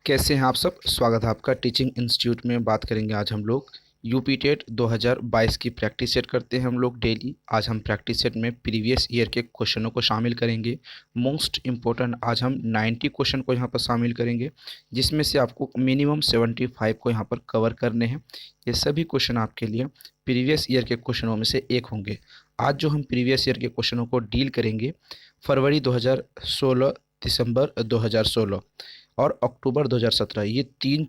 कैसे हैं आप सब। स्वागत है आपका टीचिंग इंस्टीट्यूट में। बात करेंगे आज हम लोग यूपी टेट 2022 की प्रैक्टिस सेट करते हैं हम लोग डेली। आज हम प्रैक्टिस सेट में प्रीवियस ईयर के क्वेश्चनों को शामिल करेंगे। मोस्ट इम्पोर्टेंट आज हम 90 क्वेश्चन को यहाँ पर शामिल करेंगे, जिसमें से आपको मिनिमम 75 को यहाँ पर कवर करने हैं। ये सभी क्वेश्चन आपके लिए प्रीवियस ईयर के क्वेश्चनों में से एक होंगे। आज जो हम प्रीवियस ईयर के क्वेश्चनों को डील करेंगे, फरवरी 2016, दिसंबर 2016 और अक्टूबर 2017, ये तीन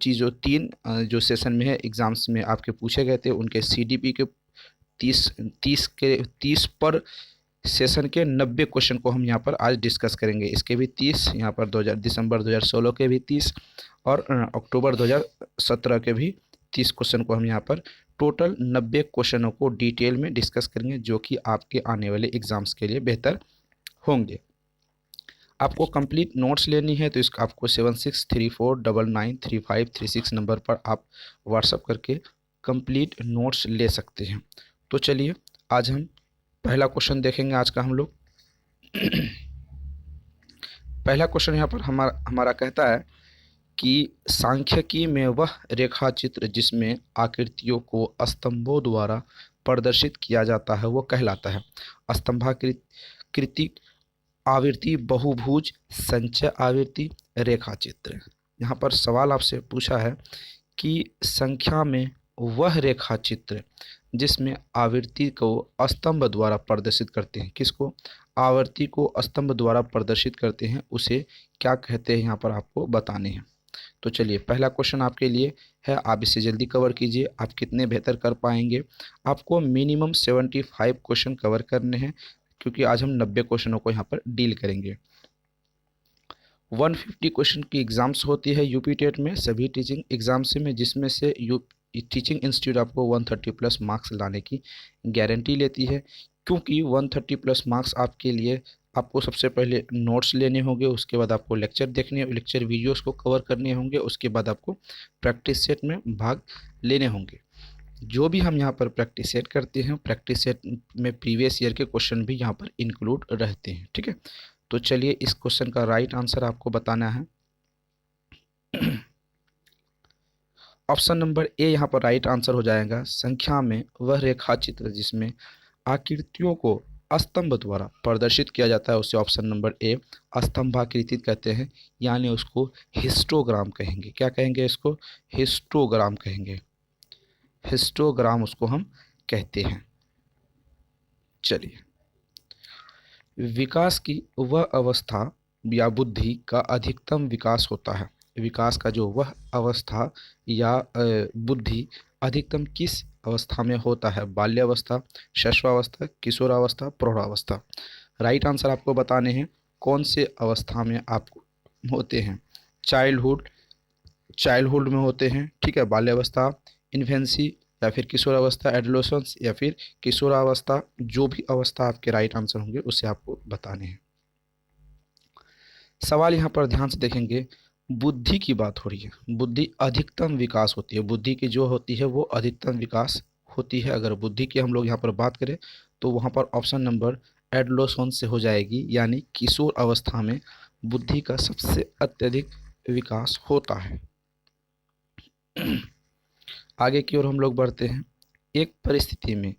जो सेशन में है एग्ज़ाम्स में आपके पूछे गए थे, उनके सीडीपी के 30 पर सेशन के 90 क्वेश्चन को हम यहाँ पर आज डिस्कस करेंगे। इसके भी 30, यहाँ पर दिसंबर 2016 के भी 30 और अक्टूबर 2017 के भी 30 क्वेश्चन को हम यहाँ पर टोटल 90 क्वेश्चनों को डिटेल में डिस्कस करेंगे, जो कि आपके आने वाले एग्ज़ाम्स के लिए बेहतर होंगे। आपको कंप्लीट नोट्स लेनी है तो इसका आपको 7634993536 नंबर पर आप व्हाट्सअप करके कंप्लीट नोट्स ले सकते हैं। तो चलिए आज हम पहला क्वेश्चन देखेंगे आज का हम लोग। पहला क्वेश्चन यहाँ पर हमारा कहता है कि सांख्यिकी में वह रेखा चित्र जिसमें आकृतियों को स्तंभों द्वारा प्रदर्शित किया जाता है वो कहलाता है। स्तंभाकृति आवृत्ति, बहुभुज, संचय आवृत्ति, रेखा चित्र। यहाँ पर सवाल आपसे पूछा है कि संख्या में वह रेखा चित्र जिसमें आवृत्ति को स्तंभ द्वारा प्रदर्शित करते हैं, किसको? आवृत्ति को स्तंभ द्वारा प्रदर्शित करते हैं, उसे क्या कहते हैं, यहाँ पर आपको बताने हैं। तो चलिए पहला क्वेश्चन आपके लिए है, आप इसे जल्दी कवर कीजिए। आप कितने बेहतर कर पाएंगे। आपको मिनिमम 75 क्वेश्चन कवर करने हैं, क्योंकि आज हम 90 क्वेश्चनों को यहाँ पर डील करेंगे। 150 क्वेश्चन की एग्ज़ाम्स होती है यूपी टेट में, सभी टीचिंग एग्ज़ाम्स में, जिसमें से टीचिंग इंस्टीट्यूट आपको 130 प्लस मार्क्स लाने की गारंटी लेती है। क्योंकि 130 प्लस मार्क्स आपके लिए आपको सबसे पहले नोट्स लेने होंगे, उसके बाद आपको लेक्चर देखने, लेक्चर वीडियोस को कवर करने होंगे, उसके बाद आपको प्रैक्टिस सेट में भाग लेने होंगे। जो भी हम यहाँ पर प्रैक्टिस सेट करते हैं, प्रैक्टिस सेट में प्रीवियस ईयर के क्वेश्चन भी यहाँ पर इंक्लूड रहते हैं। ठीक है, तो चलिए इस क्वेश्चन का राइट आंसर आपको बताना है। ऑप्शन नंबर ए यहाँ पर राइट आंसर हो जाएगा। संख्या में वह रेखा चित्र जिसमें आकृतियों को स्तंभ द्वारा प्रदर्शित किया जाता है, उसे ऑप्शन नंबर ए स्तंभाकृतित कहते हैं, यानी उसको हिस्टोग्राम कहेंगे। क्या कहेंगे? इसको हिस्टोग्राम कहेंगे। हिस्टोग्राम उसको हम कहते हैं। चलिए, विकास की वह अवस्था या बुद्धि का अधिकतम विकास होता है। विकास का जो वह अवस्था या बुद्धि अधिकतम किस अवस्था में होता है? बाल्यावस्था, शैशवावस्था, किशोरावस्था, प्रौढ़ावस्था। राइट आंसर आपको बताने हैं कौन से अवस्था में आप होते हैं। चाइल्डहुड में होते हैं, ठीक है, बाल्यावस्था, इन्फेंसी, या फिर किशोरावस्था, एडोलेसेंस, या फिर किशोरावस्था। जो भी अवस्था आपके राइट आंसर होंगे उसे आपको बताने हैं। सवाल यहाँ पर ध्यान से देखेंगे, बुद्धि की बात हो रही है। बुद्धि अधिकतम विकास होती है, बुद्धि की जो होती है वो अधिकतम विकास होती है। अगर बुद्धि की हम लोग यहाँ पर बात करें तो वहाँ पर ऑप्शन नंबर एडोलेसेंस से हो जाएगी, यानी किशोर अवस्था में बुद्धि का सबसे अत्यधिक विकास होता है। आगे की ओर हम लोग बढ़ते हैं। एक परिस्थिति में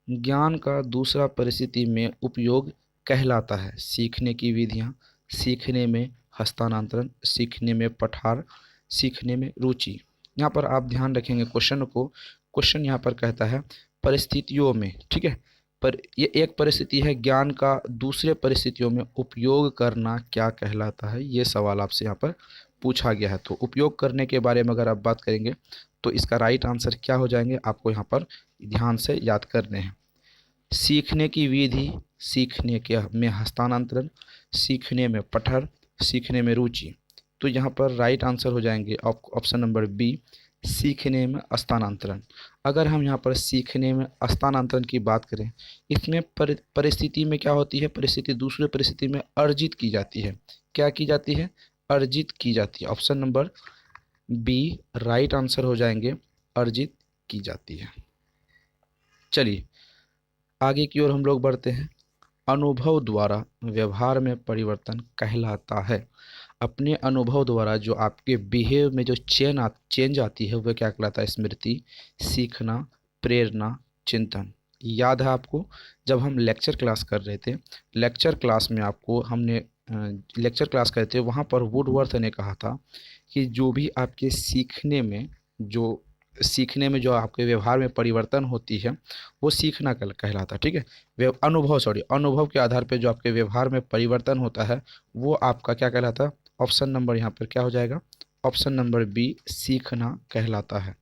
ज्ञान का दूसरा परिस्थिति में उपयोग कहलाता है। सीखने की विधियाँ, सीखने में हस्तांतरण, सीखने में पठार, सीखने में रुचि। यहाँ पर आप ध्यान रखेंगे क्वेश्चन को। क्वेश्चन यहाँ पर कहता है परिस्थितियों में, ठीक है, पर ये एक परिस्थिति है, ज्ञान का दूसरे परिस्थितियों में उपयोग करना क्या कहलाता है, ये सवाल आपसे यहाँ पर पूछा गया है। तो उपयोग करने के बारे में अगर आप बात करेंगे तो इसका राइट आंसर क्या हो जाएंगे, आपको यहाँ पर ध्यान से याद करने हैं। सीखने की विधि, सीखने के में हस्तांतरण, सीखने में पठन, सीखने में रुचि। तो यहाँ पर राइट आंसर हो जाएंगे ऑप्शन नंबर बी, सीखने में हस्तांतरण। अगर हम यहाँ पर सीखने में हस्तांतरण की बात करें, इसमें परिस्थिति में क्या होती है? परिस्थिति दूसरे परिस्थिति में अर्जित की जाती है। क्या की जाती है? अर्जित की जाती है। Option number B right answer हो जाएंगे, अर्जित की जाती है। चलिए आगे की ओर हम लोग बढ़ते हैं। अनुभव द्वारा व्यवहार में परिवर्तन कहलाता है। अपने अनुभव द्वारा जो आपके बिहेव में जो चेंज आती है वह क्या कहलाता है? स्मृति, सीखना, प्रेरणा, चिंतन। याद है आपको, जब हम लेक्चर क्लास कर रहे थे, लेक्चर क्लास में आपको हमने लेक्चर क्लास कर रहे थे, वहाँ पर वुडवर्थ ने कहा था कि जो भी आपके सीखने में जो आपके व्यवहार में परिवर्तन होती है वो सीखना कहलाता है। ठीक है, अनुभव के आधार पर जो आपके व्यवहार में परिवर्तन होता है वो आपका क्या कहलाता है? ऑप्शन नंबर यहाँ पर क्या हो जाएगा? ऑप्शन नंबर बी, सीखना कहलाता है।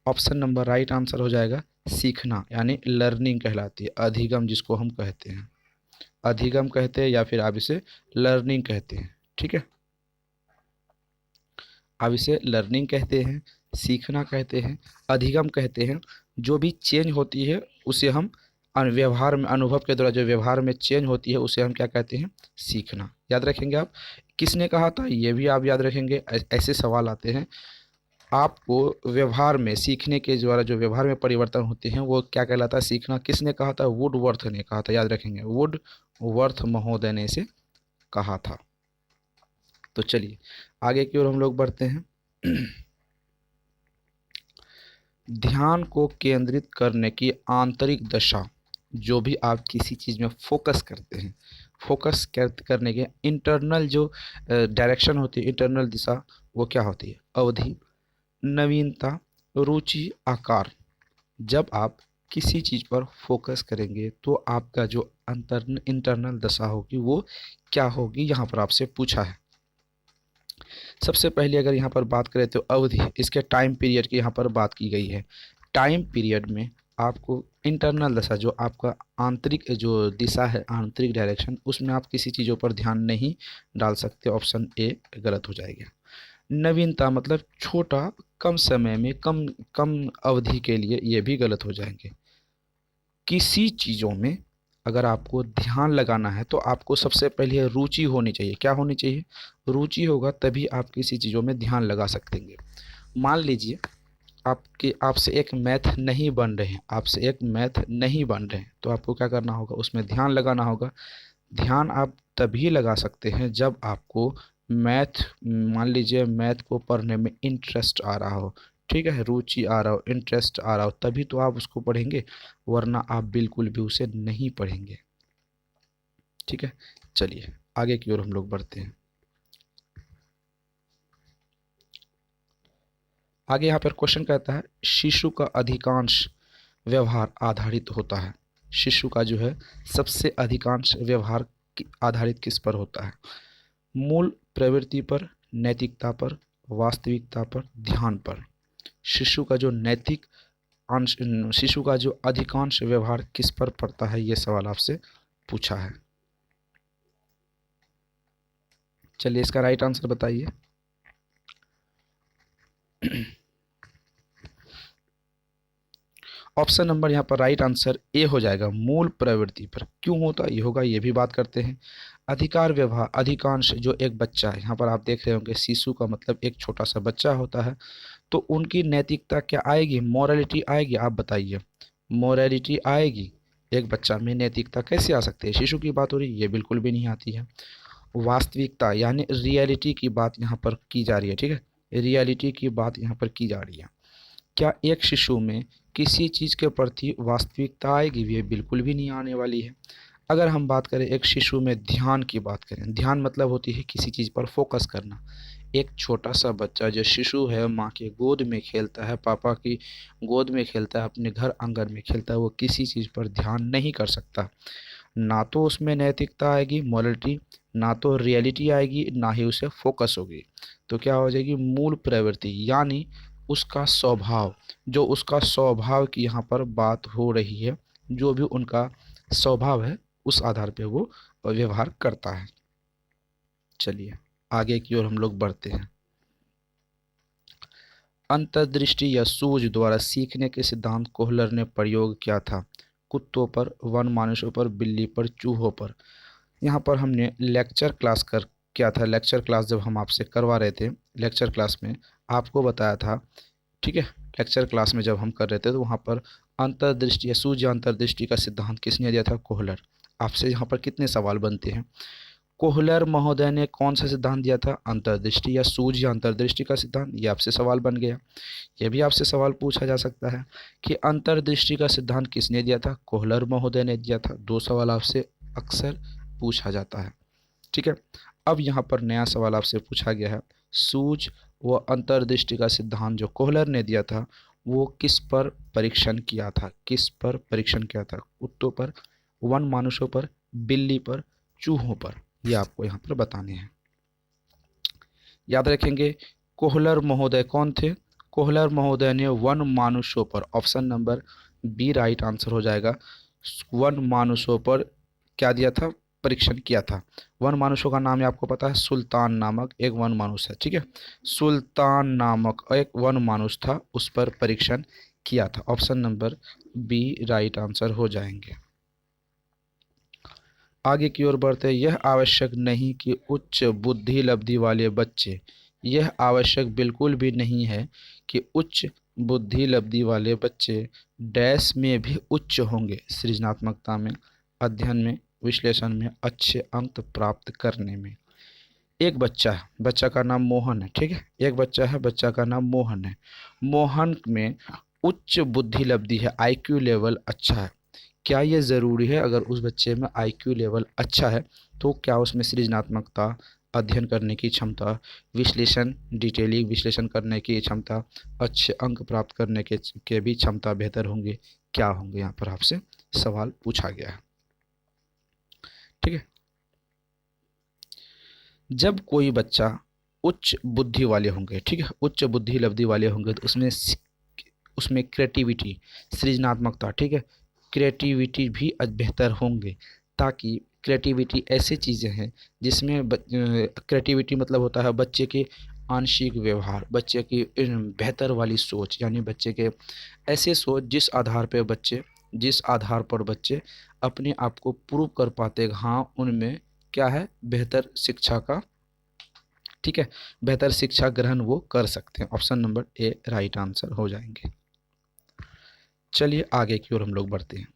ऑप्शन नंबर राइट आंसर हो जाएगा सीखना, यानी लर्निंग कहलाती है। अधिगम जिसको हम कहते हैं, अधिगम कहते हैं या फिर आप इसे लर्निंग कहते हैं। ठीक है, आप इसे लर्निंग कहते हैं, सीखना कहते हैं, अधिगम कहते हैं। जो भी चेंज होती है उसे हम व्यवहार में, अनुभव के द्वारा जो व्यवहार में चेंज होती है उसे हम क्या कहते हैं? सीखना। याद रखेंगे आप। किसने कहा था ये भी आप याद रखेंगे। ऐसे सवाल आते हैं आपको व्यवहार में, सीखने के द्वारा जो व्यवहार में परिवर्तन होते हैं वो क्या कहलाता है? सीखना। किसने कहा था? वुडवर्थ ने कहा था। याद रखेंगे, वुडवर्थ महोदय ने इसे कहा था। तो चलिए आगे की ओर हम लोग बढ़ते हैं। ध्यान को केंद्रित करने की आंतरिक दशा, जो भी आप किसी चीज़ में फोकस करते हैं, फोकस करने के इंटरनल जो डायरेक्शन होती है, इंटरनल दिशा, वो क्या होती है? अवधि, नवीनता, रुचि, आकार। जब आप किसी चीज़ पर फोकस करेंगे तो आपका जो इंटरनल दशा होगी वो क्या होगी, यहाँ पर आपसे पूछा है। सबसे पहले अगर यहाँ पर बात करें तो अवधि, इसके टाइम पीरियड की यहाँ पर बात की गई है। टाइम पीरियड में आपको इंटरनल दशा, जो आपका आंतरिक जो दिशा है, आंतरिक डायरेक्शन, उसमें आप किसी चीज़ों पर ध्यान नहीं डाल सकते। ऑप्शन ए गलत हो जाएगा। नवीनता मतलब छोटा, कम समय में, कम कम अवधि के लिए, ये भी गलत हो जाएंगे। किसी चीज़ों में अगर आपको ध्यान लगाना है तो आपको सबसे पहले रुचि होनी चाहिए। क्या होनी चाहिए? रुचि होगा तभी आप किसी चीज़ों में ध्यान लगा सकेंगे। मान लीजिए आपसे एक मैथ नहीं बन रहे हैं, आपसे एक मैथ नहीं बन रहे हैं, तो आपको क्या करना होगा? उसमें ध्यान लगाना होगा। ध्यान आप तभी लगा सकते हैं जब आपको मैथ, मान लीजिए मैथ को पढ़ने में इंटरेस्ट आ रहा हो। ठीक है, रुचि आ रहा हो, इंटरेस्ट आ रहा हो, तभी तो आप उसको पढ़ेंगे, वरना आप बिल्कुल भी उसे नहीं पढ़ेंगे। ठीक है, चलिए आगे की ओर हम लोग बढ़ते हैं। आगे यहाँ पर क्वेश्चन कहता है शिशु का अधिकांश व्यवहार आधारित होता है। शिशु का जो है सबसे अधिकांश व्यवहार आधारित किस पर होता है? मूल प्रवृत्ति पर, नैतिकता पर, वास्तविकता पर, ध्यान पर। शिशु का जो नैतिक अंश, शिशु का जो अधिकांश व्यवहार किस पर पड़ता है, ये सवाल आपसे पूछा है। चलिए इसका राइट आंसर बताइए। ऑप्शन नंबर यहाँ पर राइट आंसर ए हो जाएगा, मूल प्रवृत्ति पर। क्यों होता ये होगा, ये भी बात करते हैं। अधिकार व्यवहार, अधिकांश जो एक बच्चा है, यहाँ पर आप देख रहे होंगे शिशु का मतलब एक छोटा सा बच्चा होता है, तो उनकी नैतिकता क्या आएगी? मोरालिटी आएगी? आप बताइए, मोरालिटी आएगी? एक बच्चा में नैतिकता कैसे आ सकती है? शिशु की बात हो रही है, ये बिल्कुल भी नहीं आती है। वास्तविकता यानी रियलिटी की बात यहाँ पर की जा रही है। ठीक है, रियलिटी की बात यहाँ पर की जा रही है। क्या एक शिशु में किसी चीज़ के प्रति वास्तविकता आएगी? ये बिल्कुल भी नहीं आने वाली है। अगर हम बात करें एक शिशु में ध्यान की बात करें, ध्यान मतलब होती है किसी चीज़ पर फोकस करना। एक छोटा सा बच्चा जो शिशु है, माँ के गोद में खेलता है, पापा की गोद में खेलता है, अपने घर आंगन में खेलता है, वो किसी चीज़ पर ध्यान नहीं कर सकता। ना तो उसमें नैतिकता आएगी, मोरलिटी, ना तो रियलिटी आएगी, ना ही उसे फोकस होगी। तो क्या हो जाएगी? मूल प्रवृत्ति, यानी उसका स्वभाव, जो उसका स्वभाव की यहाँ पर बात हो रही है, जो भी उनका स्वभाव है उस आधार पे वो व्यवहार करता है। चलिए आगे की ओर हम लोग बढ़ते हैं। अंतर्दृष्टि या सूझ द्वारा सीखने के सिद्धांत कोहलर ने प्रयोग किया था। कुत्तों पर, वन मानुषों पर, बिल्ली पर, चूहों पर। यहाँ पर हमने लेक्चर क्लास कर किया था। लेक्चर क्लास जब हम आपसे करवा रहे थे, लेक्चर क्लास में आपको बताया था। ठीक है, लेक्चर क्लास में जब हम कर रहे थे तो वहाँ पर अंतर्दृष्टि या सूझ या अंतर्दृष्टि का सिद्धांत किसने दिया था? कोहलर। आपसे यहाँ पर कितने सवाल बनते हैं। कोहलर महोदय ने कौन सा सिद्धांत दिया था, अंतर्दृष्टि या सूझ या अंतर्दृष्टि का सिद्धांत, ये आपसे सवाल बन गया। ये भी आपसे सवाल पूछा जा सकता है कि अंतर्दृष्टि का सिद्धांत किसने दिया था, कोहलर महोदय ने दिया था। दो सवाल आपसे अक्सर पूछा जाता है। ठीक है, अब यहाँ पर नया सवाल आपसे पूछा गया है, सूझ व अंतर्दृष्टि का सिद्धांत जो कोहलर ने दिया था वो किस पर परीक्षण किया था, किस पर परीक्षण किया था, कुत्तों पर, वन मानुषों पर, बिल्ली पर, चूहों पर, ये आपको यहाँ पर बताने हैं। याद रखेंगे कोहलर महोदय कौन थे, कोहलर महोदय ने वन मानुषों पर, option number B right answer हो जाएगा। वन मानुषों पर क्या दिया था, परीक्षण किया था। वन मानुषों का नाम आपको पता है, सुल्तान नामक एक वन मानुष है। ठीक है, सुल्तान नामक एक वन मानुष था, उस पर परीक्षण किया था। Option number B right answer हो जाएंगे। आगे की ओर बढ़ते, यह आवश्यक नहीं कि उच्च बुद्धि लब्धि वाले बच्चे, यह आवश्यक बिल्कुल भी नहीं है कि उच्च बुद्धि लब्धि वाले बच्चे डैश में भी उच्च होंगे, सृजनात्मकता में, अध्ययन में, विश्लेषण में, अच्छे अंक प्राप्त करने में। एक बच्चा है, बच्चा का नाम मोहन है। ठीक है, एक बच्चा है, बच्चा का नाम मोहन है। मोहन में उच्च बुद्धि लब्धि है, आईक्यू लेवल अच्छा है। क्या ये ज़रूरी है, अगर उस बच्चे में आईक्यू लेवल अच्छा है तो क्या उसमें सृजनात्मकता, अध्ययन करने की क्षमता, विश्लेषण, डिटेलिंग विश्लेषण करने की क्षमता, अच्छे अंक प्राप्त करने के भी क्षमता बेहतर होंगे, क्या होंगे, यहाँ पर आपसे सवाल पूछा गया है। ठीक है, जब कोई बच्चा उच्च बुद्धि वाले होंगे, ठीक है, उच्च बुद्धि लब्धि वाले होंगे तो उसमें क्रिएटिविटी, सृजनात्मकता, ठीक है, क्रिएटिविटी भी बेहतर होंगे। ताकि क्रिएटिविटी ऐसी चीज़ें हैं जिसमें क्रिएटिविटी मतलब होता है बच्चे के आंशिक व्यवहार, बच्चे की बेहतर वाली सोच, यानी बच्चे के ऐसे सोच जिस आधार पर बच्चे अपने आप को प्रूव कर पाते हैं, हाँ उनमें क्या है, बेहतर शिक्षा का, ठीक है, बेहतर शिक्षा ग्रहण वो कर सकते हैं। Option number A right answer हो जाएंगे। चलिए आगे की ओर हम लोग बढ़ते हैं।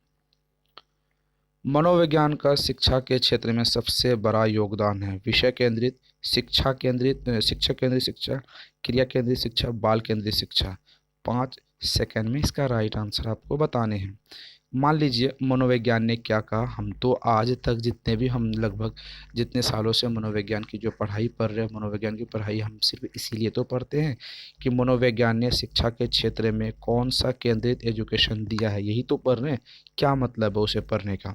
मनोविज्ञान का शिक्षा के क्षेत्र में सबसे बड़ा योगदान है, विषय केंद्रित, शिक्षक केंद्रित शिक्षा, क्रिया केंद्रित शिक्षा, बाल केंद्रित शिक्षा। 5 सेकंड में इसका राइट आंसर आपको बताने हैं। मान लीजिए मनोविज्ञान ने क्या कहा, हम तो आज तक जितने भी हम लगभग जितने सालों से मनोविज्ञान की जो पढ़ाई पढ़ रहे हैं, मनोविज्ञान की पढ़ाई हम सिर्फ इसीलिए तो पढ़ते हैं कि मनोविज्ञान ने शिक्षा के क्षेत्र में कौन सा केंद्रित एजुकेशन दिया है, यही तो पढ़ रहे हैं। क्या मतलब है उसे पढ़ने का,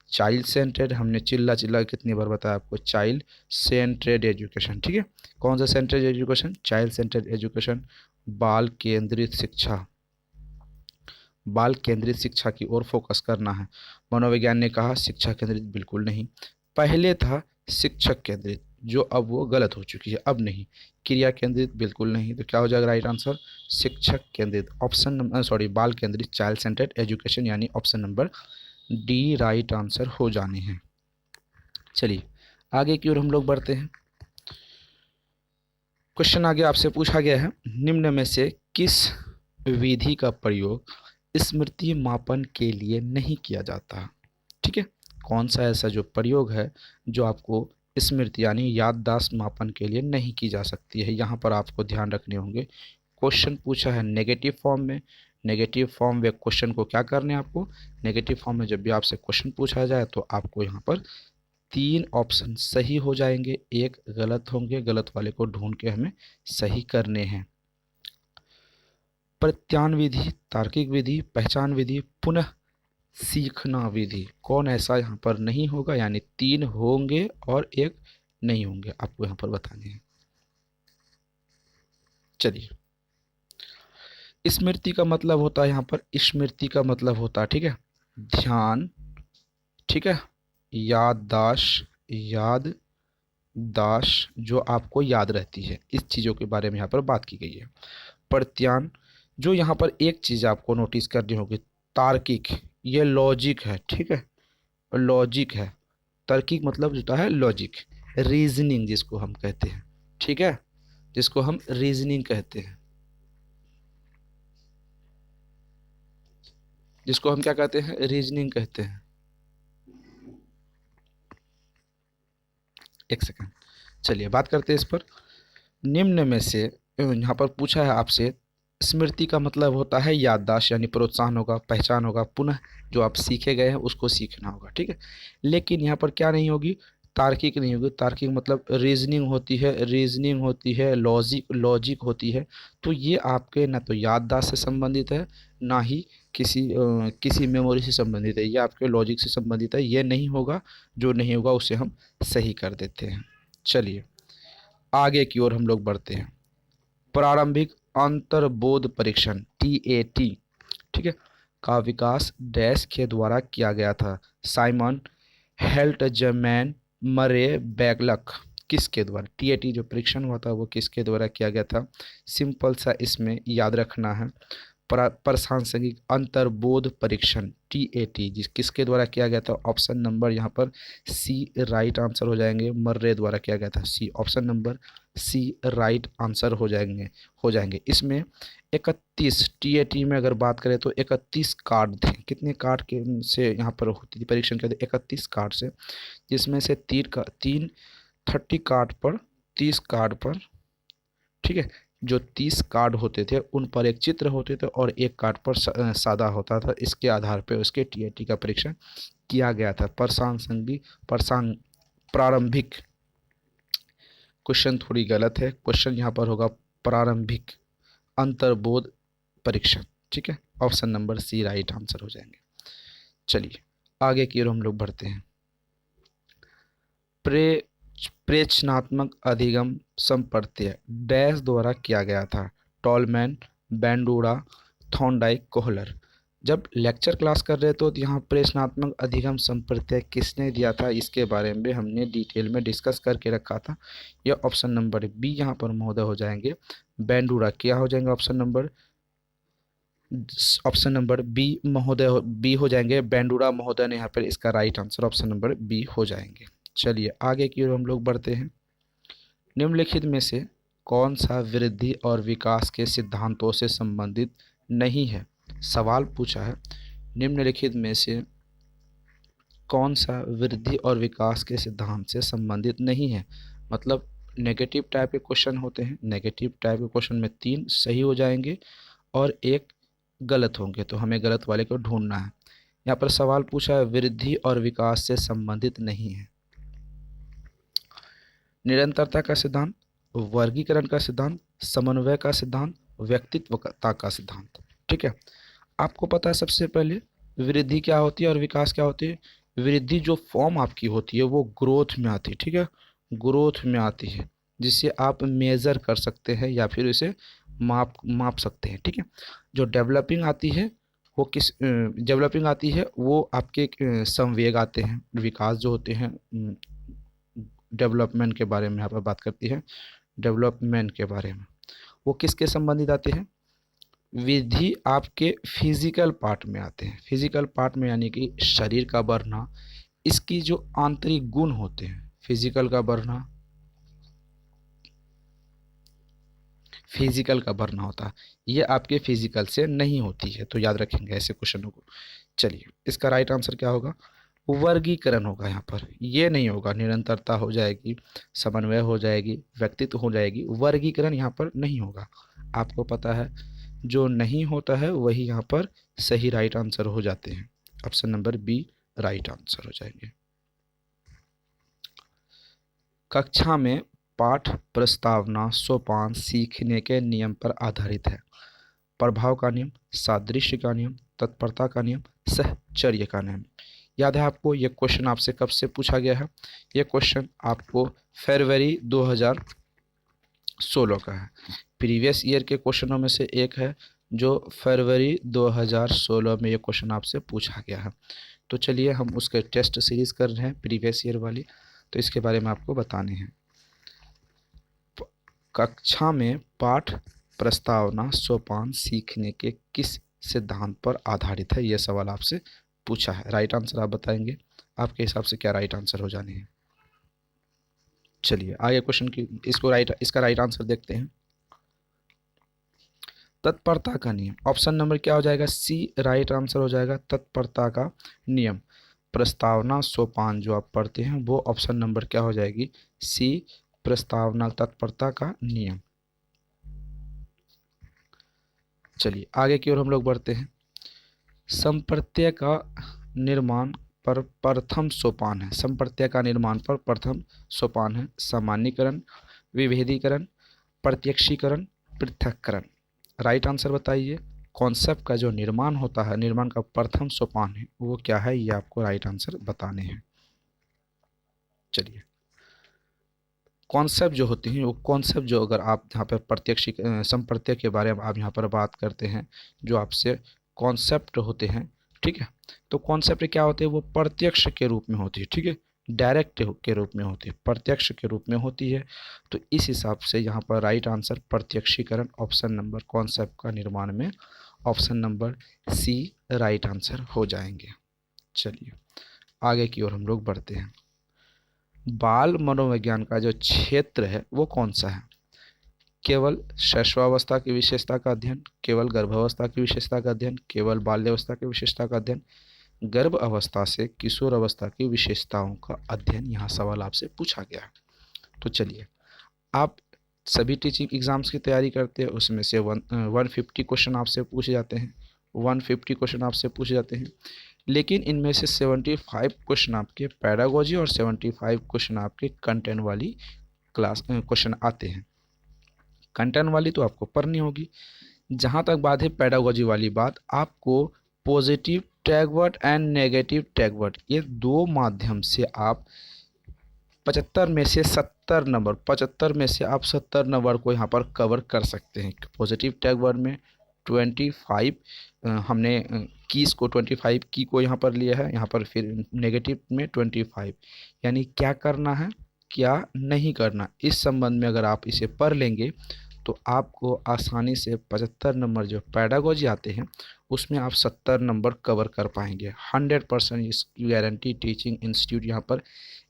चाइल्ड सेंटर्ड, हमने चिल्ला चिल्ला कितनी बार बताया आपको, चाइल्ड सेंट्रेड एजुकेशन। ठीक है, कौन सा सेंट्रेड एजुकेशन, चाइल्ड सेंट्रेड एजुकेशन। बाल केंद्रित शिक्षा, बाल केंद्रित शिक्षा की ओर फोकस करना है। मनोविज्ञान ने कहा शिक्षा केंद्रित बिल्कुल नहीं, पहले था शिक्षक केंद्रित जो अब वो गलत हो चुकी है, अब नहीं। क्रिया केंद्रित बिल्कुल नहीं, तो क्या हो जाएगा राइट आंसर, शिक्षक केंद्रित, ऑप्शन नंबर सॉरी बाल केंद्रित, चाइल्ड सेंटर्ड एजुकेशन, यानी option number D right answer हो जाने हैं। चलिए आगे की ओर हम लोग बढ़ते हैं। क्वेश्चन आगे आपसे पूछा गया है, निम्न में से किस विधि का प्रयोग स्मृति मापन के लिए नहीं किया जाता। ठीक है, कौन सा ऐसा जो प्रयोग है जो आपको स्मृति यानी याददाश्त मापन के लिए नहीं की जा सकती है, यहाँ पर आपको ध्यान रखने होंगे। क्वेश्चन पूछा है नेगेटिव फॉर्म में, नेगेटिव फॉर्म में क्वेश्चन को क्या करना है आपको, नेगेटिव फॉर्म में जब भी आपसे क्वेश्चन पूछा जाए तो आपको यहाँ पर 3 ऑप्शन सही हो जाएंगे, एक गलत होंगे, गलत वाले को ढूंढ के हमें सही करने हैं। प्रत्यान विधि, तार्किक विधि, पहचान विधि, पुनः सीखना विधि, कौन ऐसा यहाँ पर नहीं होगा, यानी 3 होंगे और एक नहीं होंगे, आपको यहाँ पर बताने हैं। चलिए, स्मृति का मतलब होता है यहाँ पर, स्मृति का मतलब होता है, ठीक है, ध्यान, ठीक है, याददाश्त, याददाश्त जो आपको याद रहती है, इस चीज़ों के बारे में यहाँ पर बात की गई है। प्रत्यान, जो यहाँ पर एक चीज़ आपको नोटिस करनी होगी, तार्किक, ये लॉजिक है, ठीक है, लॉजिक है, तार्किक मतलब होता है लॉजिक, रीजनिंग जिसको हम कहते हैं, ठीक है, जिसको हम रीजनिंग कहते हैं, जिसको हम क्या कहते हैं, रीजनिंग कहते हैं। एक सेकंड, चलिए बात करते हैं इस पर। निम्न में से यहाँ पर पूछा है आपसे, स्मृति का मतलब होता है याददाश्त, यानी प्रोत्साहन होगा, पहचान होगा, पुनः जो आप सीखे गए हैं उसको सीखना होगा, ठीक है। लेकिन यहाँ पर क्या नहीं होगी, तार्किक नहीं होगी। तार्किक मतलब रीजनिंग होती है, रीजनिंग होती है, लॉजिक लॉजिक होती है। तो ये आपके ना तो याददाश्त से संबंधित है, ना ही किसी मेमोरी से संबंधित है, ये आपके लॉजिक से संबंधित है। ये नहीं होगा, जो नहीं होगा उसे हम सही कर देते हैं। चलिए आगे की ओर हम लोग बढ़ते हैं। प्रारंभिक अंतर्बोध परीक्षण TAT, ठीक है, का विकास डैश के द्वारा किया गया था। साइमन हेल्टजमैन मरे बैगलक, किसके द्वारा? TAT जो परीक्षण हुआ था वो किसके द्वारा किया गया था? सिंपल सा इसमें याद रखना है, प्रासंगिक अंतर्बोध परीक्षण TAT जिस किसके द्वारा किया गया था? ऑप्शन नंबर यहाँ पर सी राइट आंसर हो जाएंगे। मर्रे द्वारा किया गया था, C, option number C right answer हो जाएंगे इसमें 31 TAT में अगर बात करें तो 31 कार्ड थे। कितने कार्ड के से यहाँ पर होती थी परीक्षण के? 31 कार्ड से, जिसमें से तीन 30 कार्ड पर, 30 कार्ड पर, ठीक है, जो 30 कार्ड होते थे उन पर एक चित्र होते थे और एक कार्ड पर सादा होता था। इसके आधार पर उसके TAT का परीक्षण किया गया था। प्रारंभिक, क्वेश्चन थोड़ी गलत है, क्वेश्चन यहाँ पर होगा प्रारंभिक अंतर्बोध परीक्षण, ठीक है, option number C right answer हो जाएंगे। चलिए आगे की ओर हम लोग बढ़ते हैं। प्रेक्षणात्मक अधिगम संप्रत्यय डैश द्वारा किया गया था। Tolman, Bandura, Thorndike, Kohler. जब लेक्चर क्लास कर रहे तो यहाँ प्रेक्षणात्मक अधिगम संप्रत्यय किसने दिया था, इसके बारे में हमने डिटेल में डिस्कस करके रखा था। यह ऑप्शन नंबर बी यहाँ पर महोदय हो जाएंगे, बैंडूरा। क्या हो जाएंगे? ऑप्शन नंबर बी महोदय, बी हो जाएंगे, बैंडूरा महोदय ने यहाँ पर इसका right answer option number B हो जाएंगे। चलिए आगे की ओर हम लोग बढ़ते हैं। निम्नलिखित में से कौन सा वृद्धि और विकास के सिद्धांतों से संबंधित नहीं है? सवाल पूछा है, निम्नलिखित में से कौन सा वृद्धि और विकास के सिद्धांत से संबंधित नहीं है? मतलब नेगेटिव टाइप के क्वेश्चन होते हैं। नेगेटिव टाइप के क्वेश्चन में 3 सही हो जाएंगे और 1 गलत होंगे, तो हमें गलत वाले को ढूंढना है। यहाँ पर सवाल पूछा है वृद्धि और विकास से संबंधित नहीं है। निरंतरता का सिद्धांत, वर्गीकरण का सिद्धांत, समन्वय का सिद्धांत, व्यक्तित्वता का सिद्धांत, ठीक है। आपको पता है सबसे पहले वृद्धि क्या होती है और विकास क्या होती है। वृद्धि जो फॉर्म आपकी होती है वो ग्रोथ में आती है, ठीक है, ग्रोथ में आती है, जिसे आप मेज़र कर सकते हैं या फिर इसे माप सकते हैं, ठीक है। जो डेवलपिंग आती है वो आपके संवेग आते हैं। विकास जो होते हैं डेवलपमेंट के बारे में यहाँ पर बात करती है, डेवलपमेंट के बारे में, वो किसके संबंधित आते हैं? विधि आपके फिजिकल पार्ट में आते हैं। फिजिकल पार्ट में यानी कि शरीर का बढ़ना, इसकी जो आंतरिक गुण होते हैं, फिजिकल का बढ़ना होता है, ये आपके फिजिकल से नहीं होती है, तो याद रखेंगे ऐसे क्वेश्चनों को। चलिए इसका राइट आंसर क्या होगा? वर्गीकरण होगा। यहाँ पर ये नहीं होगा, निरंतरता हो जाएगी, समन्वय हो जाएगी, व्यक्तित्व हो जाएगी, वर्गीकरण यहाँ पर नहीं होगा। आपको पता है जो नहीं होता है वही यहाँ पर सही राइट आंसर हो जाते हैं। Option number B right answer हो जाएंगे। कक्षा में पाठ प्रस्तावना सोपान सीखने के नियम पर आधारित है। प्रभाव का नियम, सादृश्य का नियम, तत्परता का नियम, सहचर्य का नियम। याद है आपको ये क्वेश्चन आपसे कब से पूछा गया है? ये क्वेश्चन आपको फरवरी 2016 का है। प्रीवियस ईयर के क्वेश्चनों में से एक है जो फरवरी 2016 में ये क्वेश्चन आपसे पूछा गया है। तो चलिए हम उसके टेस्ट सीरीज़ कर रहे हैं प्रीवियस ईयर वाली, तो इसके बारे में आपको बताने हैं। कक्षा में पाठ प्रस्तावना सोपान सीखने के किस सिद्धांत पर आधारित है? यह सवाल आपसे पूछा है। राइट आंसर आप बताएंगे, आपके हिसाब से क्या राइट आंसर हो जाने हैं। चलिए आगे क्वेश्चन की इसका राइट आंसर देखते हैं। तत्परता का नियम, ऑप्शन नंबर क्या हो जाएगा? सी राइट आंसर हो जाएगा, तत्परता का नियम। प्रस्तावना सोपान जो आप पढ़ते हैं वो ऑप्शन नंबर क्या हो जाएगी, सी, प्रस्तावना तत्परता का नियम। चलिए आगे की ओर हम लोग बढ़ते हैं। संप्रत्यय का निर्माण पर प्रथम सोपान है, संप्रत्यय का निर्माण पर प्रथम सोपान है सामान्यीकरण, विभेदीकरण, प्रत्यक्षीकरण, पृथक्करण। राइट आंसर बताइए। कॉन्सेप्ट का जो निर्माण होता है, निर्माण का प्रथम सोपान है वो क्या है, ये आपको राइट आंसर बताने हैं। चलिए कॉन्सेप्ट जो होती हैं वो कॉन्सेप्ट जो अगर आप यहाँ पर प्रत्यक्ष संप्रत्यय के बारे में आप यहाँ पर बात करते हैं, जो आपसे कॉन्सेप्ट होते हैं, ठीक है, तो कॉन्सेप्ट क्या होते हैं, वो प्रत्यक्ष के रूप में होती है, ठीक है, डायरेक्ट के रूप में होती है, प्रत्यक्ष के रूप में होती है। तो इस हिसाब से यहाँ पर राइट आंसर प्रत्यक्षीकरण, ऑप्शन नंबर कॉन्सेप्ट का निर्माण में option number C right answer हो जाएंगे। चलिए आगे की ओर हम लोग बढ़ते हैं। बाल मनोविज्ञान का जो क्षेत्र है वो कौन सा है, केवल शैशवावस्था की विशेषता का अध्ययन, केवल गर्भावस्था की विशेषता का अध्ययन, केवल बाल्यावस्था की विशेषता का अध्ययन, गर्भ अवस्था से किशोर अवस्था की विशेषताओं का अध्ययन, यहाँ सवाल आपसे पूछा गया है। तो चलिए आप सभी टीचिंग एग्जाम्स की तैयारी करते हैं, उसमें से 150 क्वेश्चन आपसे पूछे जाते हैं, 150 क्वेश्चन आपसे पूछे जाते हैं, लेकिन इनमें से 75 क्वेश्चन आपके पैडागोजी और 75 क्वेश्चन आपके कंटेंट वाली क्लास क्वेश्चन आते हैं। कंटेंट वाली तो आपको पढ़नी होगी। जहाँ तक बात है पैडागोजी वाली बात, आपको पॉजिटिव टैगवर्ड एंड नेगेटिव टैगवर्ड, ये दो माध्यम से आप 75 में से 70 नंबर, 75 में से आप 70 नंबर को यहाँ पर कवर कर सकते हैं। पॉजिटिव टैग वर्ड में 25 हमने कीज़ को 25 की को यहाँ पर लिया है, यहाँ पर फिर नेगेटिव में 25, यानी क्या करना है क्या नहीं करना, इस संबंध में अगर आप इसे पढ़ लेंगे तो आपको आसानी से 75 नंबर जो पैडागोजी आते हैं उसमें आप 70 नंबर कवर कर पाएंगे। 100% इसकी गारंटी टीचिंग इंस्टीट्यूट यहाँ पर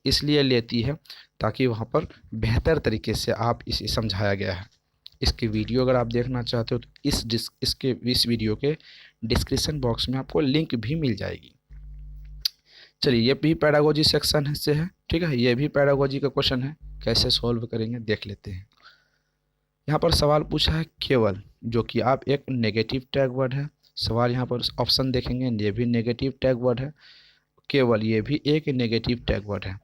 इसलिए लेती है ताकि वहाँ पर बेहतर तरीके से आप इसे समझाया गया है। इसकी वीडियो अगर आप देखना चाहते हो तो इस वीडियो के डिस्क्रिप्शन बॉक्स में आपको लिंक भी मिल जाएगी। चलिए ये भी पैडागोजी सेक्शन से है, ठीक है, ये भी पैडागोजी का क्वेश्चन है, कैसे सॉल्व करेंगे देख लेते हैं। यहाँ पर सवाल पूछा है केवल, जो कि आप एक नेगेटिव टैग वर्ड है। सवाल यहाँ पर ऑप्शन देखेंगे, ये भी नेगेटिव टैग वर्ड है, केवल ये भी एक नेगेटिव टैग वर्ड है।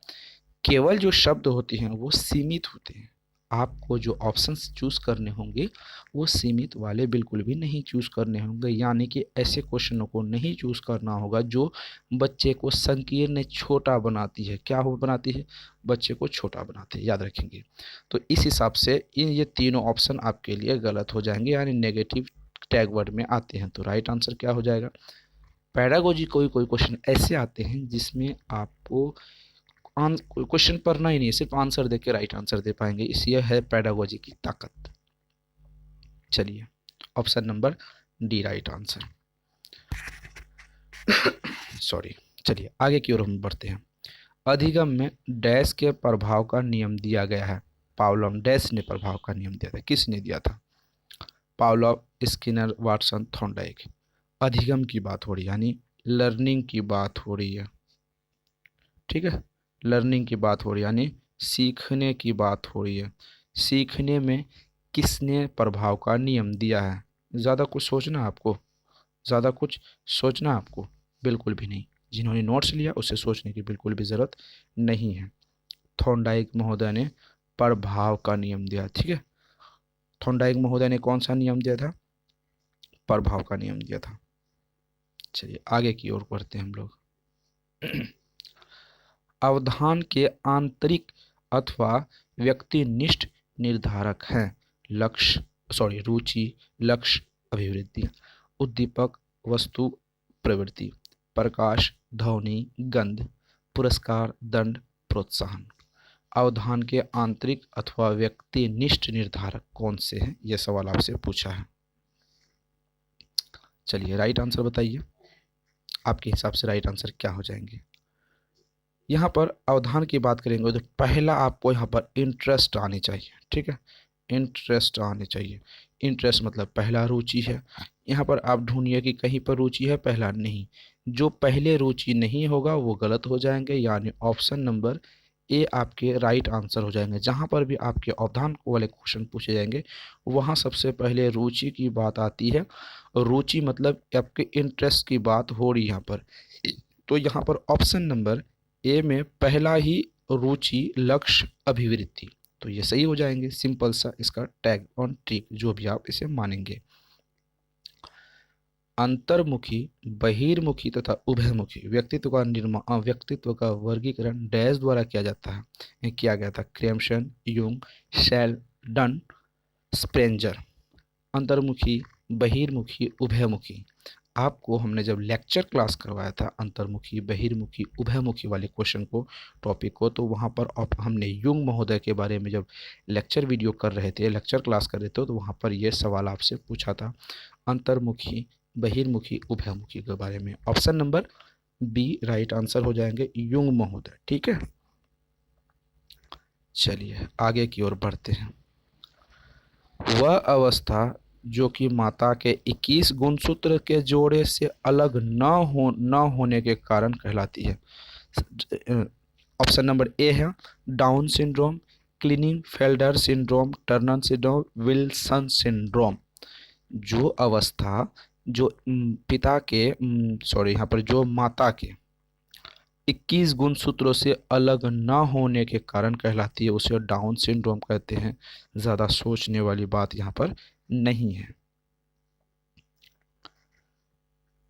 केवल जो शब्द होते हैं वो सीमित होते हैं, आपको जो ऑप्शंस चूज़ करने होंगे वो सीमित वाले बिल्कुल भी नहीं चूज़ करने होंगे, यानी कि ऐसे क्वेश्चनों को नहीं चूज़ करना होगा जो बच्चे को संकीर्ण छोटा बनाती है। क्या हो बनाती है, बच्चे को छोटा बनाती है, याद रखेंगे। तो इस हिसाब से ये तीनों ऑप्शन आपके लिए गलत हो जाएंगे, यानी नेगेटिव टैग वर्ड में आते हैं। तो राइट आंसर क्या हो जाएगा, पैडागोजी कोई क्वेश्चन ऐसे आते हैं जिसमें आपको क्वेश्चन पढ़ना ही नहीं, सिर्फ आंसर देके राइट आंसर दे पाएंगे, इसलिए है पैडागोजी की ताकत। चलिए option number D right answer. Sorry. चलिए आगे की ओर हम बढ़ते हैं। अधिगम में डैश के प्रभाव का नियम दिया गया है। पावलोव डैश ने प्रभाव का नियम दिया था, किसने दिया था, पावलोव, स्किनर, वाटसन, थॉर्नडाइक। अधिगम की बात हो रही है, यानी लर्निंग की बात हो रही है, ठीक है, लर्निंग की बात हो रही है, यानी सीखने की बात हो रही है। सीखने में किसने प्रभाव का नियम दिया है, ज़्यादा कुछ सोचना आपको, ज़्यादा कुछ सोचना आपको बिल्कुल भी नहीं, जिन्होंने नोट्स लिया उसे सोचने की बिल्कुल भी ज़रूरत नहीं है। थॉर्नडाइक महोदय ने प्रभाव का नियम दिया, ठीक है, थॉर्नडाइक महोदय ने कौन सा नियम दिया था, प्रभाव का नियम दिया था। चलिए आगे की ओर बढ़ते हैं हम लोग। अवधान के आंतरिक अथवा व्यक्तिनिष्ठ निर्धारक हैं। रुचि, लक्ष्य, अभिवृद्धि, उद्दीपक, वस्तु, प्रवृत्ति, प्रकाश, ध्वनि, गंध, पुरस्कार, दंड, प्रोत्साहन। अवधान के आंतरिक अथवा व्यक्तिनिष्ठ निर्धारक कौन से हैं, यह सवाल आपसे पूछा है। चलिए राइट आंसर बताइए, आपके हिसाब से राइट आंसर क्या हो जाएंगे। यहाँ पर अवधान की बात करेंगे तो पहला आपको यहाँ पर इंटरेस्ट आनी चाहिए, ठीक है, इंटरेस्ट आने चाहिए। इंटरेस्ट मतलब पहला रुचि है, यहाँ पर आप ढूंढिए कि कहीं पर रुचि है, पहला नहीं। जो पहले रुचि नहीं होगा वो गलत हो जाएंगे, यानी ऑप्शन नंबर ए आपके राइट आंसर हो जाएंगे। जहाँ पर भी आपके अवधान वाले क्वेश्चन पूछे जाएंगे वहाँ सबसे पहले रुचि की बात आती है। रुचि मतलब आपके इंटरेस्ट की बात हो रही यहाँ पर, तो यहाँ पर ऑप्शन नंबर ए में पहला ही रुचि, लक्ष्य, अभिवृत्ति, तो ये सही हो जाएंगे। सिंपल सा इसका टैग ऑन ट्रिक जो भी आप इसे मानेंगे। अंतर्मुखी, बहिर्मुखी तथा उभयमुखी व्यक्तित्व का निर्माण, व्यक्तित्व का वर्गीकरण डैश द्वारा किया जाता है, ये किया गया था क्रेम्शन, यूंग, शेल्डन, स्प्रेंजर। अंतर्मुखी, बहिर्मुखी, उभयमुखी, आपको हमने जब लेक्चर क्लास करवाया था अंतर्मुखी, बहिर्मुखी, उभयमुखी वाले क्वेश्चन को, टॉपिक को, तो वहाँ पर हमने युंग महोदय के बारे में जब लेक्चर वीडियो कर रहे थे, लेक्चर क्लास कर रहे थे, तो वहाँ पर ये सवाल आपसे पूछा था अंतर्मुखी, बहिर्मुखी, उभयमुखी के बारे में। Option number B right answer हो जाएंगे, युंग महोदय। ठीक है, चलिए आगे की ओर बढ़ते हैं। वह अवस्था जो कि माता के 21 गुणसूत्र के जोड़े से अलग न होने के कारण कहलाती है। ऑप्शन नंबर ए है down syndrome, cleaning-Felder syndrome, Turner syndrome, Wilson syndrome. जो अवस्था जो पिता के यहाँ पर जो माता के 21 गुणसूत्रों से अलग न होने के कारण कहलाती है, उसे डाउन सिंड्रोम कहते हैं। ज़्यादा सोचने वाली बात यहाँ पर नहीं है।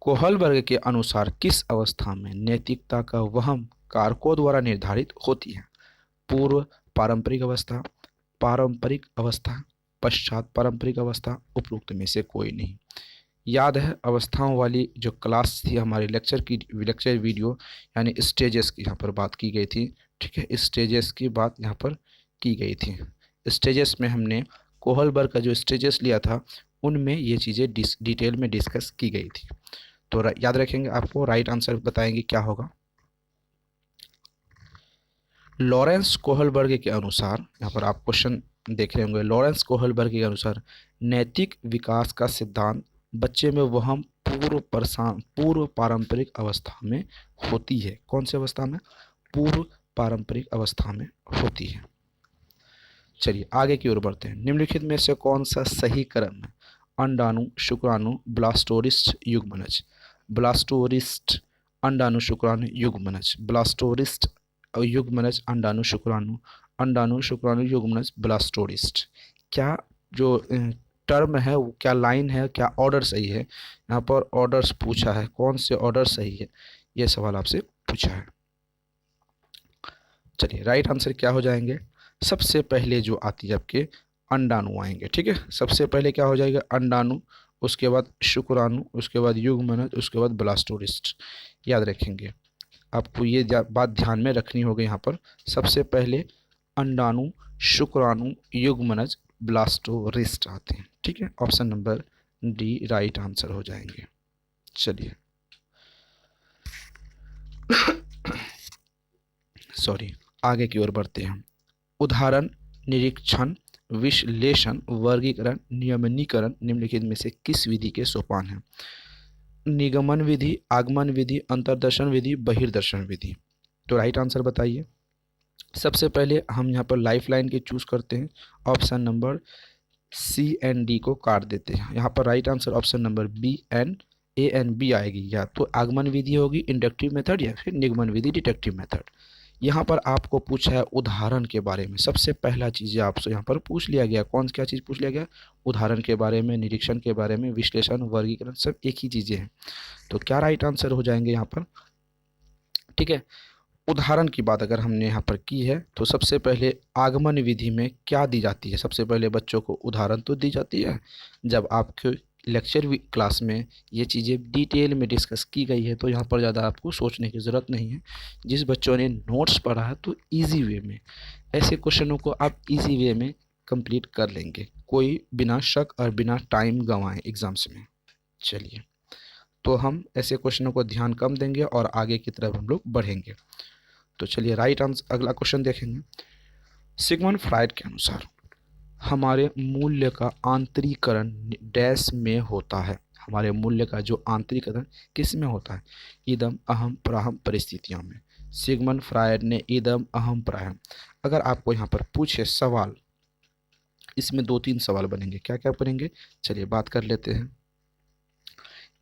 कोहलबर्ग के अनुसार किस अवस्था में नैतिकता का वहम कारकों द्वारा निर्धारित होती है? पूर्व पारंपरिक अवस्था, पारंपरिक अवस्था, पश्चात पारंपरिक अवस्था, उपरोक्त में से कोई नहीं। याद है अवस्थाओं वाली जो क्लास थी हमारी, लेक्चर वीडियो, यानी स्टेजेस की यहाँ पर बात की गई थी। ठीक है, स्टेजेस की बात यहाँ पर की गई थी। स्टेजेस में हमने कोहलबर्ग का जो स्टेजेस लिया था उनमें ये चीज़ें डिटेल में डिस्कस की गई थी। तो याद रखेंगे, आपको राइट आंसर बताएंगे क्या होगा। लॉरेंस कोहलबर्ग के अनुसार, यहाँ पर आप क्वेश्चन देख रहे होंगे, लॉरेंस कोहलबर्ग के अनुसार नैतिक विकास का सिद्धांत बच्चे में वहम पूर्व पारंपरिक अवस्था में होती है। कौन सी अवस्था में? पूर्व पारंपरिक अवस्था में होती है। चलिए आगे की ओर बढ़ते हैं। निम्नलिखित में से कौन सा सही क्रम है? अंडाणु, शुक्राणु, ब्लास्टोरिस्ट, युग्मनज। ब्लास्टोरिस्ट, अंडाणु, शुक्राणु, युग्मनज। ब्लास्टोरिस्ट, युग्मनज, अंडाणु, शुक्राणु, अंडाणु, शुक्राणु, युग्मनज, ब्लास्टोरिस्ट। क्या जो टर्म है, क्या लाइन है, क्या ऑर्डर सही है? यहाँ पर ऑर्डर्स पूछा है, कौन से ऑर्डर सही है, ये सवाल आपसे पूछा है। चलिए राइट आंसर क्या हो जाएंगे? सबसे पहले जो आती है आपके अंडाणु आएंगे। ठीक है, सबसे पहले क्या हो जाएगा? अंडाणु, उसके बाद शुक्राणु, उसके बाद युग्मनज, उसके बाद ब्लास्टोरिस्ट। याद रखेंगे, आपको ये बात ध्यान में रखनी होगी। यहाँ पर सबसे पहले अंडाणु, शुक्राणु, युग्मनज, ब्लास्टोरिस्ट आते हैं। ठीक है, option number D right answer हो जाएंगे। चलिए सॉरी, आगे की ओर बढ़ते हैं। उदाहरण, निरीक्षण, विश्लेषण, वर्गीकरण, नियमनीकरण निम्नलिखित में से किस विधि के सोपान हैं? निगमन विधि, आगमन विधि, अंतर्दर्शन विधि, बहिर्दर्शन विधि। तो राइट आंसर बताइए। सबसे पहले हम यहाँ पर लाइफ लाइन के चूज करते हैं, option number C and D को काट देते हैं। यहाँ पर right answer option number B and A and B आएगी। या तो आगमन विधि होगी इंडक्टिव मेथड, या फिर निगमन विधि डिडक्टिव मेथड। यहाँ पर आपको पूछा है उदाहरण के बारे में। सबसे पहला चीज़ आपसे यहाँ पर पूछ लिया गया, कौन क्या चीज़ पूछ लिया गया? उदाहरण के बारे में, निरीक्षण के बारे में, विश्लेषण, वर्गीकरण, सब एक ही चीज़ें हैं। तो क्या राइट आंसर हो जाएंगे यहाँ पर? ठीक है, उदाहरण की बात अगर हमने यहाँ पर की है तो सबसे पहले आगमन विधि में क्या दी जाती है? सबसे पहले बच्चों को उदाहरण तो दी जाती है। जब आपके लेक्चर क्लास में ये चीज़ें डिटेल में डिस्कस की गई है तो यहाँ पर ज़्यादा आपको सोचने की ज़रूरत नहीं है। जिस बच्चों ने नोट्स पढ़ा है तो ईजी वे में ऐसे क्वेश्चनों को आप ईजी वे में कंप्लीट कर लेंगे, कोई बिना शक और बिना टाइम गंवाए एग्ज़ाम्स में। चलिए, तो हम ऐसे क्वेश्चनों को ध्यान कम देंगे और आगे की तरफ हम लोग बढ़ेंगे। तो चलिए राइट आंसर अगला क्वेश्चन देखेंगे। सिगमंड फ्राइड के अनुसार हमारे मूल्य का आंतरीकरण डैश में होता है। हमारे मूल्य का जो आंतरिकरण किस में होता है? इदम अहम प्राहम परिस्थितियों में। सिगमंड फ्रायड ने इदम अहम प्राहम। अगर आपको यहाँ पर पूछे सवाल, इसमें दो तीन सवाल बनेंगे, क्या क्या बनेंगे चलिए बात कर लेते हैं।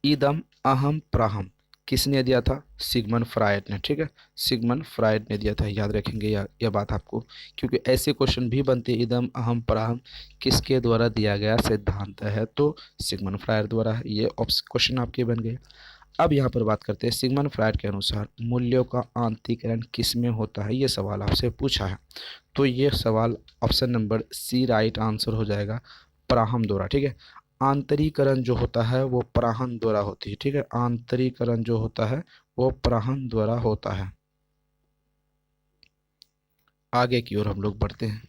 इदम अहम प्राहम किसने दिया था? सिगमंड फ्रायड ने, ठीक है, सिगमंड फ्रायड ने दिया था, याद रखेंगे यह बात आपको, क्योंकि ऐसे क्वेश्चन भी बनते हैं। इदम अहम प्राहम किसके द्वारा दिया गया सिद्धांत है? तो सिगमंड फ्रायड द्वारा। ये क्वेश्चन आपके बन गए। अब यहाँ पर बात करते हैं, सिगमंड फ्रायड के अनुसार मूल्यों का आंतरिकरण किस में होता है? ये सवाल आपसे पूछा है, तो ये सवाल option number C right answer हो जाएगा, प्राहम द्वारा, ठीक है। आंतरीकरण जो होता है वो प्राहम द्वारा होती है, ठीक है, आंतरीकरण जो होता है वो प्राहम द्वारा होता है। आगे की ओर हम लोग बढ़ते हैं।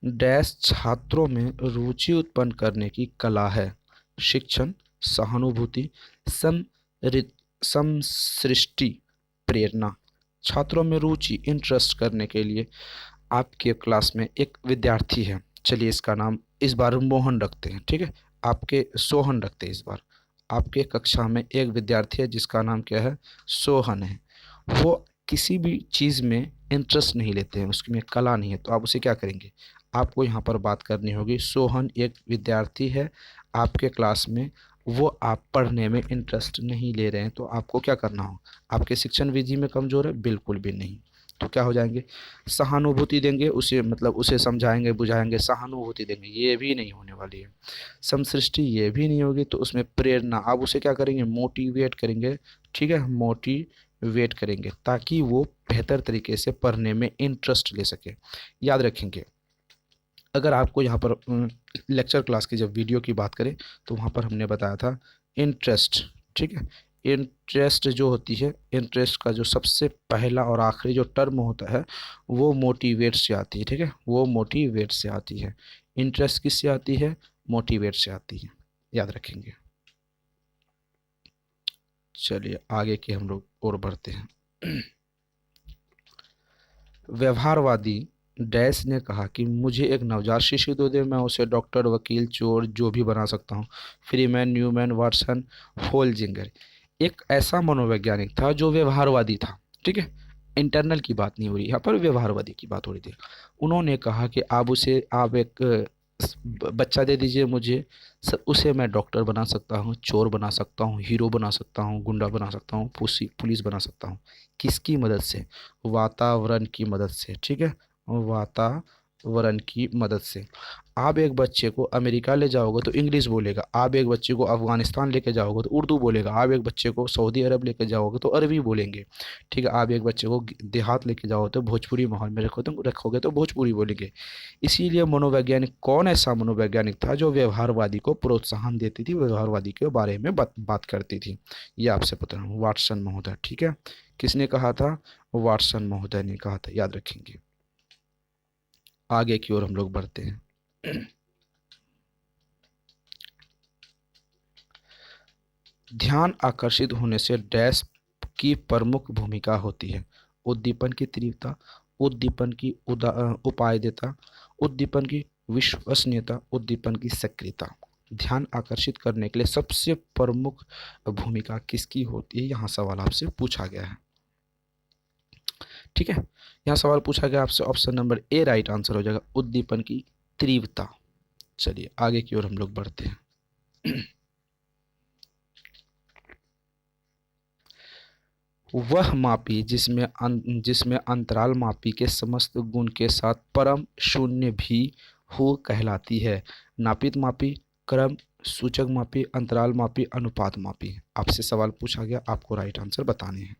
डैश छात्रों में रुचि उत्पन्न करने की कला है? शिक्षण, सहानुभूति, समसृष्टि, प्रेरणा। छात्रों में रुचि इंटरेस्ट करने के लिए आपके क्लास में एक विद्यार्थी है, चलिए इसका नाम इस बार मोहन रखते हैं, ठीक है, आपके सोहन रखते हैं इस बार। आपके कक्षा में एक विद्यार्थी है जिसका नाम क्या है? सोहन है। वो किसी भी चीज़ में इंटरेस्ट नहीं लेते हैं, उसमें कला नहीं है, तो आप उसे क्या करेंगे? आपको यहाँ पर बात करनी होगी, सोहन एक विद्यार्थी है आपके क्लास में, वो आप पढ़ने में इंटरेस्ट नहीं ले रहे हैं, तो आपको क्या करना हो? आपके शिक्षण विधि में कमज़ोर है? बिल्कुल भी नहीं। तो क्या हो जाएंगे? सहानुभूति देंगे उसे, मतलब उसे समझाएंगे बुझाएंगे, सहानुभूति देंगे, ये भी नहीं होने वाली है। समसृष्टि ये भी नहीं होगी, तो उसमें प्रेरणा, आप उसे क्या करेंगे? मोटिवेट करेंगे, ठीक है, मोटिवेट करेंगे ताकि वो बेहतर तरीके से पढ़ने में इंटरेस्ट ले सके। याद रखेंगे, अगर आपको यहाँ पर लेक्चर क्लास की जब वीडियो की बात करें तो वहाँ पर हमने बताया था इंटरेस्ट, ठीक है, इंटरेस्ट जो होती है, इंटरेस्ट का जो सबसे पहला और आखिरी जो टर्म होता है वो मोटिवेट से आती है, ठीक है, वो मोटिवेट से आती है। इंटरेस्ट किससे आती है? मोटिवेट से आती है, याद रखेंगे। चलिए आगे के हम लोग और बढ़ते हैं। व्यवहारवादी डैश ने कहा कि मुझे एक नवजात शिशु दो दे, मैं उसे डॉक्टर, वकील, चोर जो भी बना सकता हूँ। Freeman, Newman, Watson, Holzinger. एक ऐसा मनोवैज्ञानिक था जो व्यवहारवादी था, ठीक है, इंटरनल की बात नहीं हो रही यहाँ पर, व्यवहारवादी की बात हो रही थी। उन्होंने कहा कि आप एक बच्चा दे दीजिए मुझे, सर, उसे मैं डॉक्टर बना सकता हूँ, चोर बना सकता हूँ, हीरो बना सकता हूँ, गुंडा बना सकता हूँ, पुलिस बना सकता हूँ। किसकी मदद से? वातावरण की मदद से, ठीक है, वातावरण की मदद से। आप एक बच्चे को अमेरिका ले जाओगे तो इंग्लिश बोलेगा, आप एक बच्चे को अफगानिस्तान लेके जाओगे तो उर्दू बोलेगा, आप एक बच्चे को सऊदी अरब लेके जाओगे तो अरबी बोलेंगे, ठीक है, आप एक बच्चे को देहात लेके जाओगे तो भोजपुरी माहौल में रखोगे तो भोजपुरी बोलेंगे। इसीलिए मनोवैज्ञानिक, कौन ऐसा मनोवैज्ञानिक था जो व्यवहारवादी को प्रोत्साहन देती थी, व्यवहारवादी के बारे में बात करती थी? ये आपसे पता है, वाटसन महोदय, ठीक है। किसने कहा था? वाटसन महोदय ने कहा था, याद रखेंगे। आगे की ओर हम लोग बढ़ते हैं। ध्यान आकर्षित होने से डैश की प्रमुख भूमिका होती है? उद्दीपन की तीव्रता, उद्दीपन की उपादेयता, उद्दीपन की विश्वसनीयता, उद्दीपन की सक्रियता। ध्यान आकर्षित करने के लिए सबसे प्रमुख भूमिका किसकी होती है? यहाँ सवाल आपसे पूछा गया है, ठीक है, यहाँ सवाल पूछा गया आपसे, option number A right answer हो जाएगा, उद्दीपन की तीव्रता। चलिए आगे की ओर हम लोग बढ़ते हैं। वह मापी जिसमें अंतराल मापी के समस्त गुण के साथ परम शून्य भी हो कहलाती है? नापित मापी, क्रम सूचक मापी, अंतराल मापी, अनुपात मापी। आपसे सवाल पूछा गया, आपको राइट आंसर बताने हैं,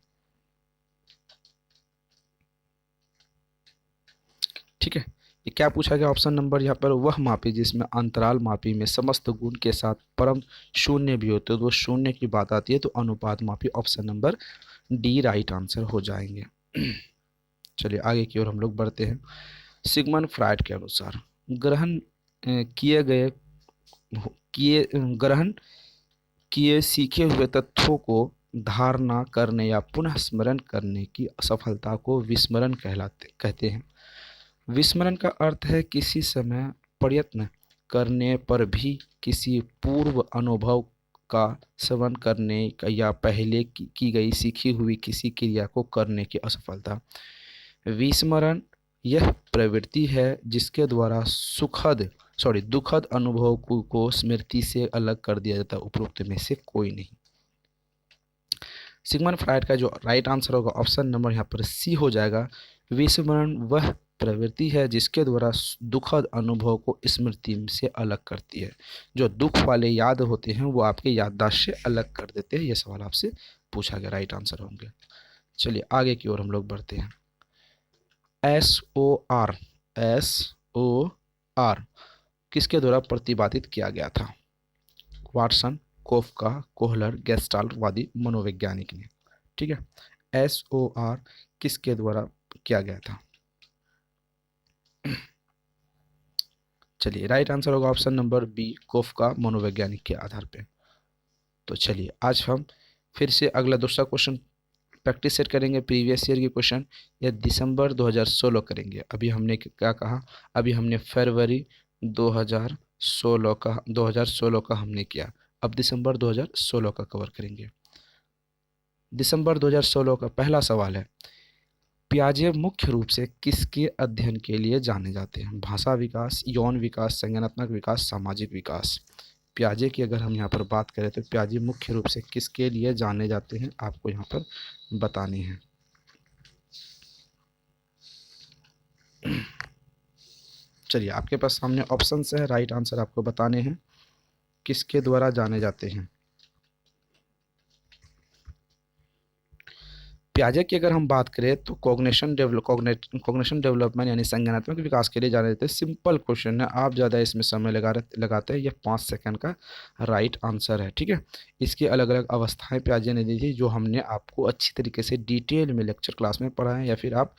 ठीक है। ये क्या पूछा गया? ऑप्शन नंबर यहाँ पर, वह मापी जिसमें अंतराल मापी में समस्त गुण के साथ परम शून्य भी होते, तो शून्य की बात आती है तो अनुपात मापी, option number D right answer हो जाएंगे। चलिए आगे की ओर हम लोग बढ़ते हैं। सिगमंड फ्रायड के अनुसार ग्रहण किए गए किए ग्रहण किए सीखे हुए तथ्यों को धारणा करने या पुनः स्मरण करने की असफलता को विस्मरण कहते हैं। विस्मरण का अर्थ है किसी समय प्रयत्न करने पर भी किसी पूर्व अनुभव का श्रवण करने का या पहले की गई सीखी हुई किसी क्रिया को करने की असफलता। विस्मरण यह प्रवृत्ति है जिसके द्वारा दुखद अनुभव को स्मृति से अलग कर दिया जाता है। उपरोक्त में से कोई नहीं। सिगमंड फ्राइड का जो राइट आंसर होगा ऑप्शन नंबर यहाँ पर सी हो जाएगा। विस्मरण वह प्रवृत्ति है जिसके द्वारा दुखद अनुभव को स्मृति से अलग करती है। जो दुख वाले याद होते हैं वो आपके याददाश्त से अलग कर देते हैं। ये सवाल आपसे पूछा गया, राइट आंसर होंगे। चलिए आगे की ओर हम लोग बढ़ते हैं। SOR किसके द्वारा प्रतिपादित किया गया था? वाटसन, कोफका, कोहलर, गेस्टाल्ट वादी मनोवैज्ञानिक ने। ठीक है, SOR किसके द्वारा किया गया था? चलिए राइट आंसर होगा ऑप्शन नंबर बी, कोफका मनोवैज्ञानिक के आधार पे। तो चलिए आज हम फिर से अगला दूसरा क्वेश्चन प्रैक्टिस सेट करेंगे। प्रीवियस ईयर के क्वेश्चन या दिसंबर 2016 करेंगे। अभी हमने क्या कहा, अभी हमने फरवरी 2016 का हमने किया। अब दिसंबर 2016 का कवर करेंगे। दिसंबर 2016 का पहला सवाल है, पियाजे मुख्य रूप से किसके अध्ययन के लिए जाने जाते हैं? भाषा विकास, यौन विकास, संज्ञानात्मक विकास, सामाजिक विकास। पियाजे की अगर हम यहाँ पर बात करें तो पियाजे मुख्य रूप से किसके लिए जाने जाते हैं आपको यहाँ पर बतानी है। चलिए आपके पास सामने ऑप्शन है, राइट आंसर आपको बताने हैं किसके द्वारा जाने जाते हैं। पियाजे की अगर हम बात करें तो कॉग्निशन डेवलपमेंट यानी संज्ञानात्मक विकास के लिए जाने जाते हैं। सिंपल क्वेश्चन है, आप ज़्यादा इसमें समय लगाते हैं। यह 5 सेकंड का राइट आंसर है। ठीक है, इसकी अलग अलग अवस्थाएं पियाजे ने दी थी जो हमने आपको अच्छी तरीके से डिटेल में लेक्चर क्लास में पढ़ा है, या फिर आप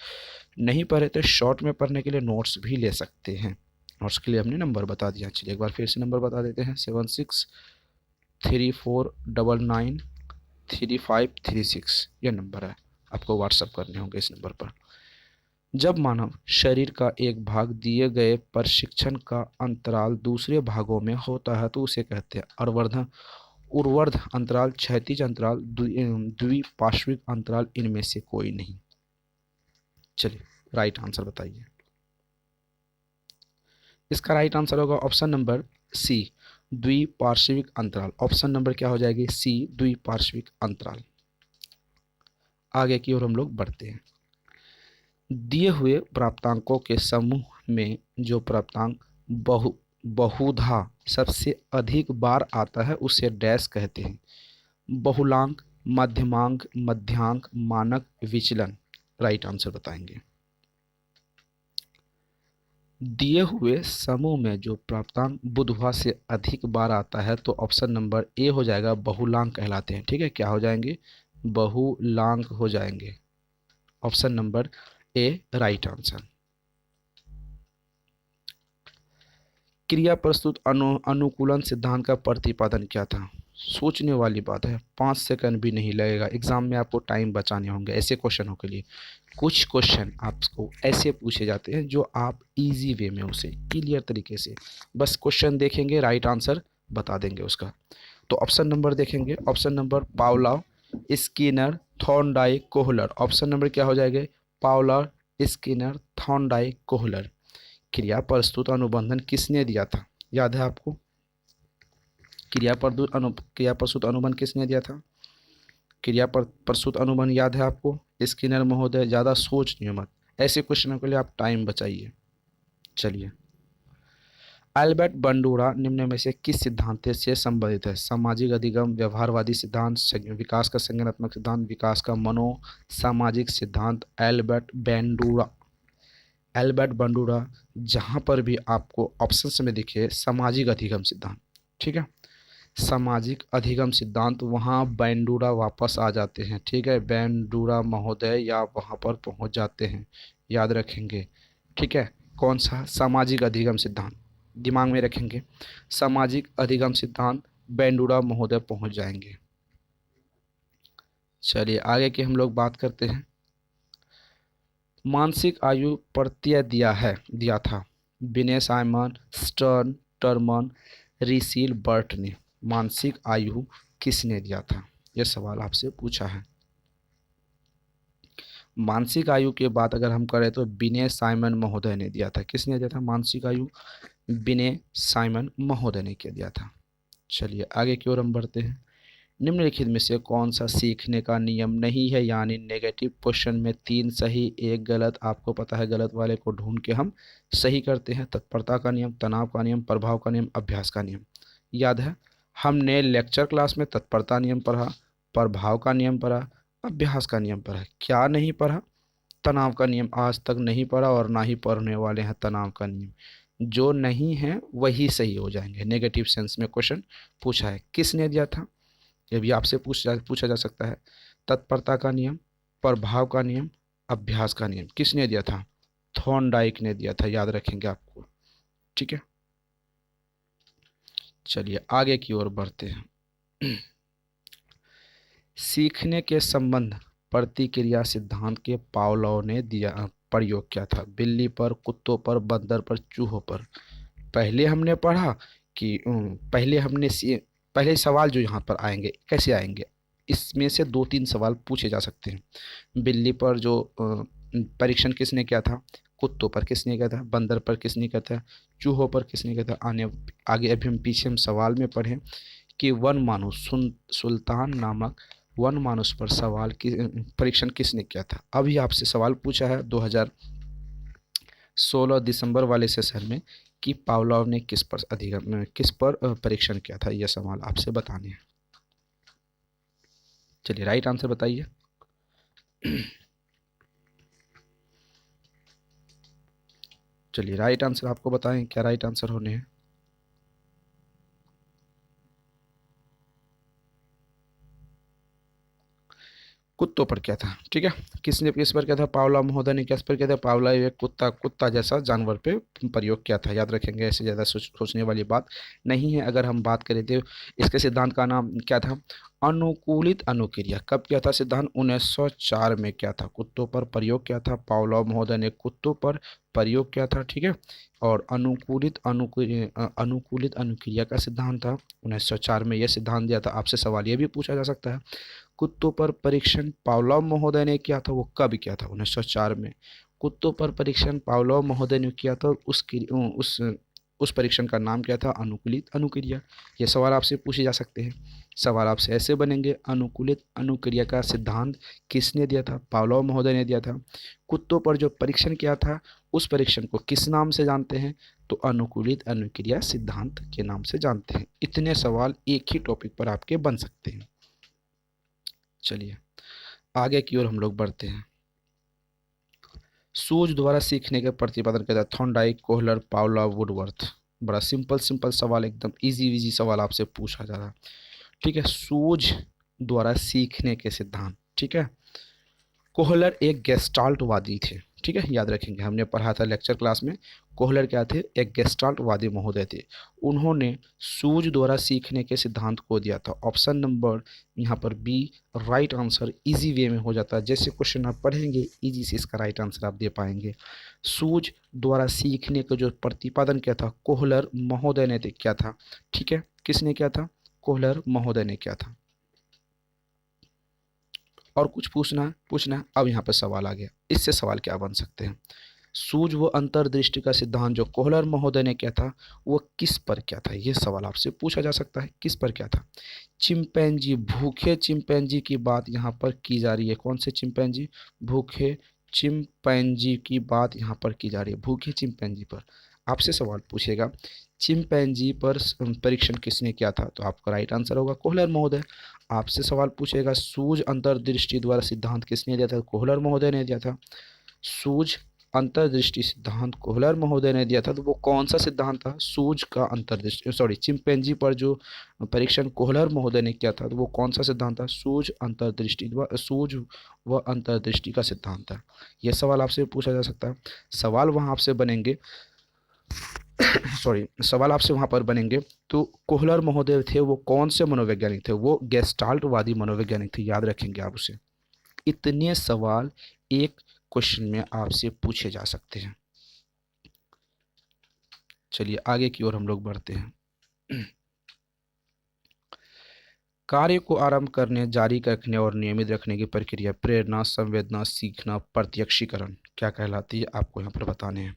नहीं पढ़े तो शॉर्ट में पढ़ने के लिए नोट्स भी ले सकते हैं। नोट्स के लिए हमने नंबर बता दिया। चलिए एक बार फिर से नंबर बता देते हैं, 7634993536 यह नंबर है, आपको व्हाट्सअप करने होंगे इस नंबर पर। जब मानव शरीर का एक भाग दिए गए प्रशिक्षण का अंतराल दूसरे भागों में होता है तो उसे कहते हैं उर्वर्ध अंतराल, क्षैतिज अंतराल, द्विपार्श्विक अंतराल, इनमें से कोई नहीं। चलिए राइट आंसर बताइए। इसका राइट आंसर होगा ऑप्शन नंबर सी, द्विपार्श्विक अंतराल। ऑप्शन नंबर क्या हो जाएगी? सी, द्विपार्श्विक अंतराल। आगे की ओर हम लोग बढ़ते हैं। दिए हुए प्राप्तांकों के समूह में जो प्राप्तांक बहुधा सबसे अधिक बार आता है उसे डैश कहते हैं? बहुलांक, मध्यमांक, मध्यांक, मानक, विचलन। राइट आंसर बताएंगे। दिए हुए समूह में जो प्राप्तांक बुधवा से अधिक बार आता है तो ऑप्शन नंबर ए हो जाएगा, बहुलांक कहलाते हैं। ठीक है, क्या हो जाएंगे? बहुलांक हो जाएंगे। Option number A right answer. क्रिया प्रस्तुत अनुकूलन सिद्धांत का प्रतिपादन क्या था? सोचने वाली बात है, 5 सेकंड भी नहीं लगेगा। एग्जाम में आपको टाइम बचाने होंगे ऐसे क्वेश्चनों के लिए। कुछ क्वेश्चन आपको ऐसे पूछे जाते हैं जो आप इजी वे में उसे क्लियर तरीके से बस क्वेश्चन देखेंगे, राइट आंसर बता देंगे उसका। तो ऑप्शन नंबर देखेंगे, option number Pavlov, Skinner, Thorndike, Kohler. Option number क्या हो जाएगा? Pavlov, Skinner, Thorndike, Kohler. क्रिया प्रस्तुत अनुबंधन किसने दिया था? याद है आपको? क्रिया प्रस्तुत अनुबंध किसने दिया था? क्रिया प्रस्तुत अनुबंध याद है आपको? स्किनर महोदय। ज़्यादा सोचनिए मत, ऐसे क्वेश्चनों के लिए आप टाइम बचाइए। चलिए, अल्बर्ट बंडूरा निम्न में से किस सिद्धांत से संबंधित है? सामाजिक अधिगम, व्यवहारवादी सिद्धांत, विकास का संज्ञानात्मक सिद्धांत, विकास का मनो सामाजिक सिद्धांत। एल्बर्ट बंडूरा जहाँ पर भी आपको ऑप्शन में दिखे सामाजिक अधिगम सिद्धांत। ठीक है, सामाजिक अधिगम सिद्धांत, वहाँ बैंडूरा वापस आ जाते हैं। ठीक है, बैंडूरा महोदय या वहाँ पर पहुँच जाते हैं, याद रखेंगे। ठीक है, कौन सा? सामाजिक अधिगम सिद्धांत दिमाग में रखेंगे। सामाजिक अधिगम सिद्धांत बैंडूरा महोदय पहुँच जाएंगे। चलिए आगे की हम लोग बात करते हैं। मानसिक आयु प्रत्यय दिया था विनय साइमन, स्टर्न, टर्मन रिसील बर्ट ने मानसिक आयु किसने दिया था? यह सवाल आपसे पूछा है। मानसिक आयु के बात अगर हम करें तो विनय साइमन महोदय ने दिया था। किसने दिया था मानसिक आयु? विनय साइमन महोदय ने क्या दिया था। चलिए आगे की ओर हम बढ़ते हैं। निम्नलिखित में से कौन सा सीखने का नियम नहीं है, यानी नेगेटिव क्वेश्चन में 3 सही 1 गलत। आपको पता है गलत वाले को ढूंढ के हम सही करते हैं। तत्परता का नियम, तनाव का नियम, प्रभाव का नियम, अभ्यास का नियम। याद है हमने लेक्चर क्लास में तत्परता नियम पढ़ा, प्रभाव का नियम पढ़ा, अभ्यास का नियम पढ़ा। क्या नहीं पढ़ा? तनाव का नियम आज तक नहीं पढ़ा और ना ही पढ़ने वाले हैं तनाव का नियम। जो नहीं है वही सही हो जाएंगे। नेगेटिव सेंस में क्वेश्चन पूछा है, किसने दिया था? ये भी आपसे पूछा जा सकता है। तत्परता का नियम, प्रभाव का नियम, अभ्यास का नियम किसने दिया था? थॉर्नडाइक ने दिया था, याद रखेंगे आपको। ठीक है, चलिए आगे की ओर बढ़ते हैं। सीखने के संबंध प्रतिक्रिया सिद्धांत के पावलोव ने दिया प्रयोग क्या था? बिल्ली पर, कुत्तों पर, बंदर पर, चूहों पर। पहले हमने पढ़ा कि पहले सवाल जो यहाँ पर आएंगे कैसे आएंगे, इसमें से 2-3 सवाल पूछे जा सकते हैं। बिल्ली पर जो परीक्षण किसने किया था, कुत्तों पर किसने किया था, बंदर पर किसने किया था, चूहों पर किसने किया था। आगे अभी हम पीछे हम सवाल में पढ़ें कि वन मानुस सुल्तान नामक वन मानुस पर सवाल की परीक्षण किसने किया था। अभी आपसे सवाल पूछा है 2016 दिसंबर वाले सेशन में कि पावलोव ने किस पर परीक्षण किया था। यह सवाल आपसे बताने हैं। चलिए राइट आंसर बताइए। चलिए राइट आंसर आपको बताएं, क्या राइट आंसर होने हैं? कुत्तों पर क्या था। ठीक है, किसने किस पर क्या था? पावलोव महोदय ने किस पर किया था? पावलोव एक कुत्ता जैसा जानवर पे प्रयोग किया था। याद रखेंगे, ऐसे ज़्यादा सोचने वाली बात नहीं है। अगर हम बात करें तो इसके सिद्धांत का नाम क्या था? अनुकूलित अनुक्रिया। कब किया था सिद्धांत? 1904 में क्या था? कुत्तों पर प्रयोग किया था। पावलोव महोदय ने कुत्तों पर प्रयोग किया था। ठीक है, और अनुकूलित अनुक्रिया का सिद्धांत था 1904 में। यह सिद्धांत दिया था। आपसे सवाल ये भी पूछा जा सकता है, कुत्तों पर परीक्षण पावलोव महोदय ने किया था, वो कब किया था? 1904 में। कुत्तों पर परीक्षण पावलोव महोदय ने किया था, उस परीक्षण का नाम क्या था? अनुकूलित अनुक्रिया। ये सवाल आपसे पूछे जा सकते हैं। सवाल आपसे ऐसे बनेंगे, अनुकूलित अनुक्रिया का सिद्धांत किसने दिया था? पावलोव महोदय ने दिया था। कुत्तों पर जो परीक्षण किया था उस परीक्षण को किस नाम से जानते हैं? तो अनुकूलित अनुक्रिया सिद्धांत के नाम से जानते हैं। इतने सवाल एक ही टॉपिक पर आपके बन सकते हैं। चलिए आगे की ओर हम लोग बढ़ते हैं। सूझ द्वारा सीखने के प्रतिपादन करता है थॉर्नडाइक, कोहलर, पावलोव, वुडवर्थ। बड़ा सिंपल सवाल, एकदम इजी सवाल आपसे पूछा जा रहा है। ठीक है, सूझ द्वारा सीखने के सिद्धांत। ठीक है, कोहलर एक गेस्टाल्टवादी थे। ठीक है, याद रखेंगे, हमने पढ़ा था लेक्चर क्लास में। कोहलर क्या थे? एक गेस्टाल्टवादी महोदय थे। उन्होंने सूझ द्वारा सीखने के सिद्धांत को दिया था। ऑप्शन नंबर यहाँ पर B right answer easy way में हो जाता है। जैसे क्वेश्चन आप पढ़ेंगे इजी से इसका राइट आंसर आप दे पाएंगे। सूझ द्वारा सीखने का जो प्रतिपादन किया था कोहलर महोदय ने किया था। ठीक है, किसने किया था? कोहलर महोदय ने किया था। और कुछ पूछना है। अब यहाँ पर सवाल आ गया, इससे सवाल क्या बन सकते हैं? सूझ व अंतर्दृष्टि का सिद्धांत जो कोहलर महोदय ने किया था वो किस पर क्या था? ये सवाल आपसे पूछा जा सकता है, किस पर क्या था? चिंपैंजी, भूखे चिंपैंजी की बात यहाँ पर की जा रही है। कौन से चिंपैंजी? भूखे चिंपैंजी की बात यहाँ पर की जा रही है। भूखे चिंपैंजी पर आपसे सवाल पूछेगा चिंपैंजी पर परीक्षण किसने किया था? तो आपका राइट आंसर होगा कोहलर महोदय। आपसे सवाल पूछेगा सूझ अंतर्दृष्टि द्वारा सिद्धांत किसने दिया था? कोहलर महोदय ने दिया था। सूझ अंतर्दृष्टि सिद्धांत कोहलर महोदय ने दिया था। तो वो कौन सा सिद्धांत था? सूझ का अंतर्दृष्टि चिंपैंजी पर जो परीक्षण कोहलर महोदय ने किया था तो वो कौन सा सिद्धांत था? सूझ व अंतर्दृष्टि का सिद्धांत था। यह सवाल आपसे पूछा जा सकता है। सवाल वहाँ आपसे बनेंगे सवाल आपसे वहाँ पर बनेंगे तो कोहलर महोदय थे वो कौन से मनोवैज्ञानिक थे? वो गेस्टाल्टवादी मनोवैज्ञानिक थे। याद रखेंगे आप उसे। इतने सवाल एक क्वेश्चन में आपसे पूछे जा सकते हैं। चलिए आगे की ओर हम लोग बढ़ते हैं। कार्य को आरंभ करने, जारी रखने और नियमित रखने की प्रक्रिया प्रेरणा, संवेदना, सीखना, प्रत्यक्षीकरण क्या कहलाती है, आपको यहाँ पर बताने हैं।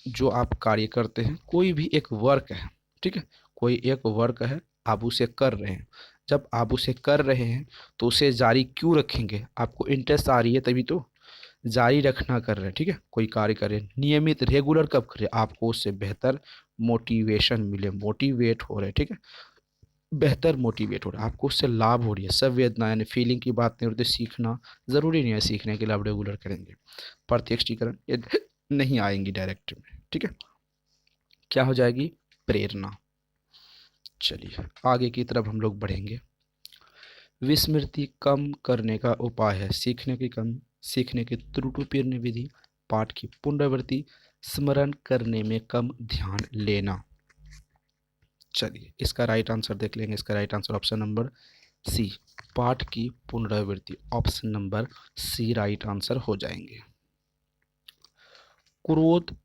जो आप कार्य करते हैं, कोई भी एक वर्क है, ठीक है, कोई एक वर्क है, आप उसे कर रहे हैं। जब आप उसे कर रहे हैं तो उसे जारी क्यों रखेंगे, आपको इंटरेस्ट आ रही है तभी तो जारी रखना कर रहे हैं, ठीक है। कोई कार्य करें नियमित, रेगुलर कब करें, आपको उससे बेहतर मोटिवेशन मिले, मोटिवेट हो रहे, ठीक है, बेहतर मोटिवेट हो रहा है, आपको उससे लाभ हो रही है। संवेदना यानी फीलिंग की बात नहीं होती, सीखना ज़रूरी नहीं है सीखने के लिए आप रेगुलर करेंगे। प्रत्यक्षीकरण ये नहीं आएंगी डायरेक्ट में, ठीक है, क्या हो जाएगी, प्रेरणा। चलिए आगे की तरफ हम लोग बढ़ेंगे। विस्मृति कम करने का उपाय है, सीखने की त्रुटिपूर्ण विधि, पाठ की पुनरावृत्ति, स्मरण करने में कम ध्यान लेना। चलिए इसका राइट आंसर देख लेंगे। इसका right answer option number C, पाठ की पुनरावृत्ति, option number C right answer हो जाएंगे। क्रोध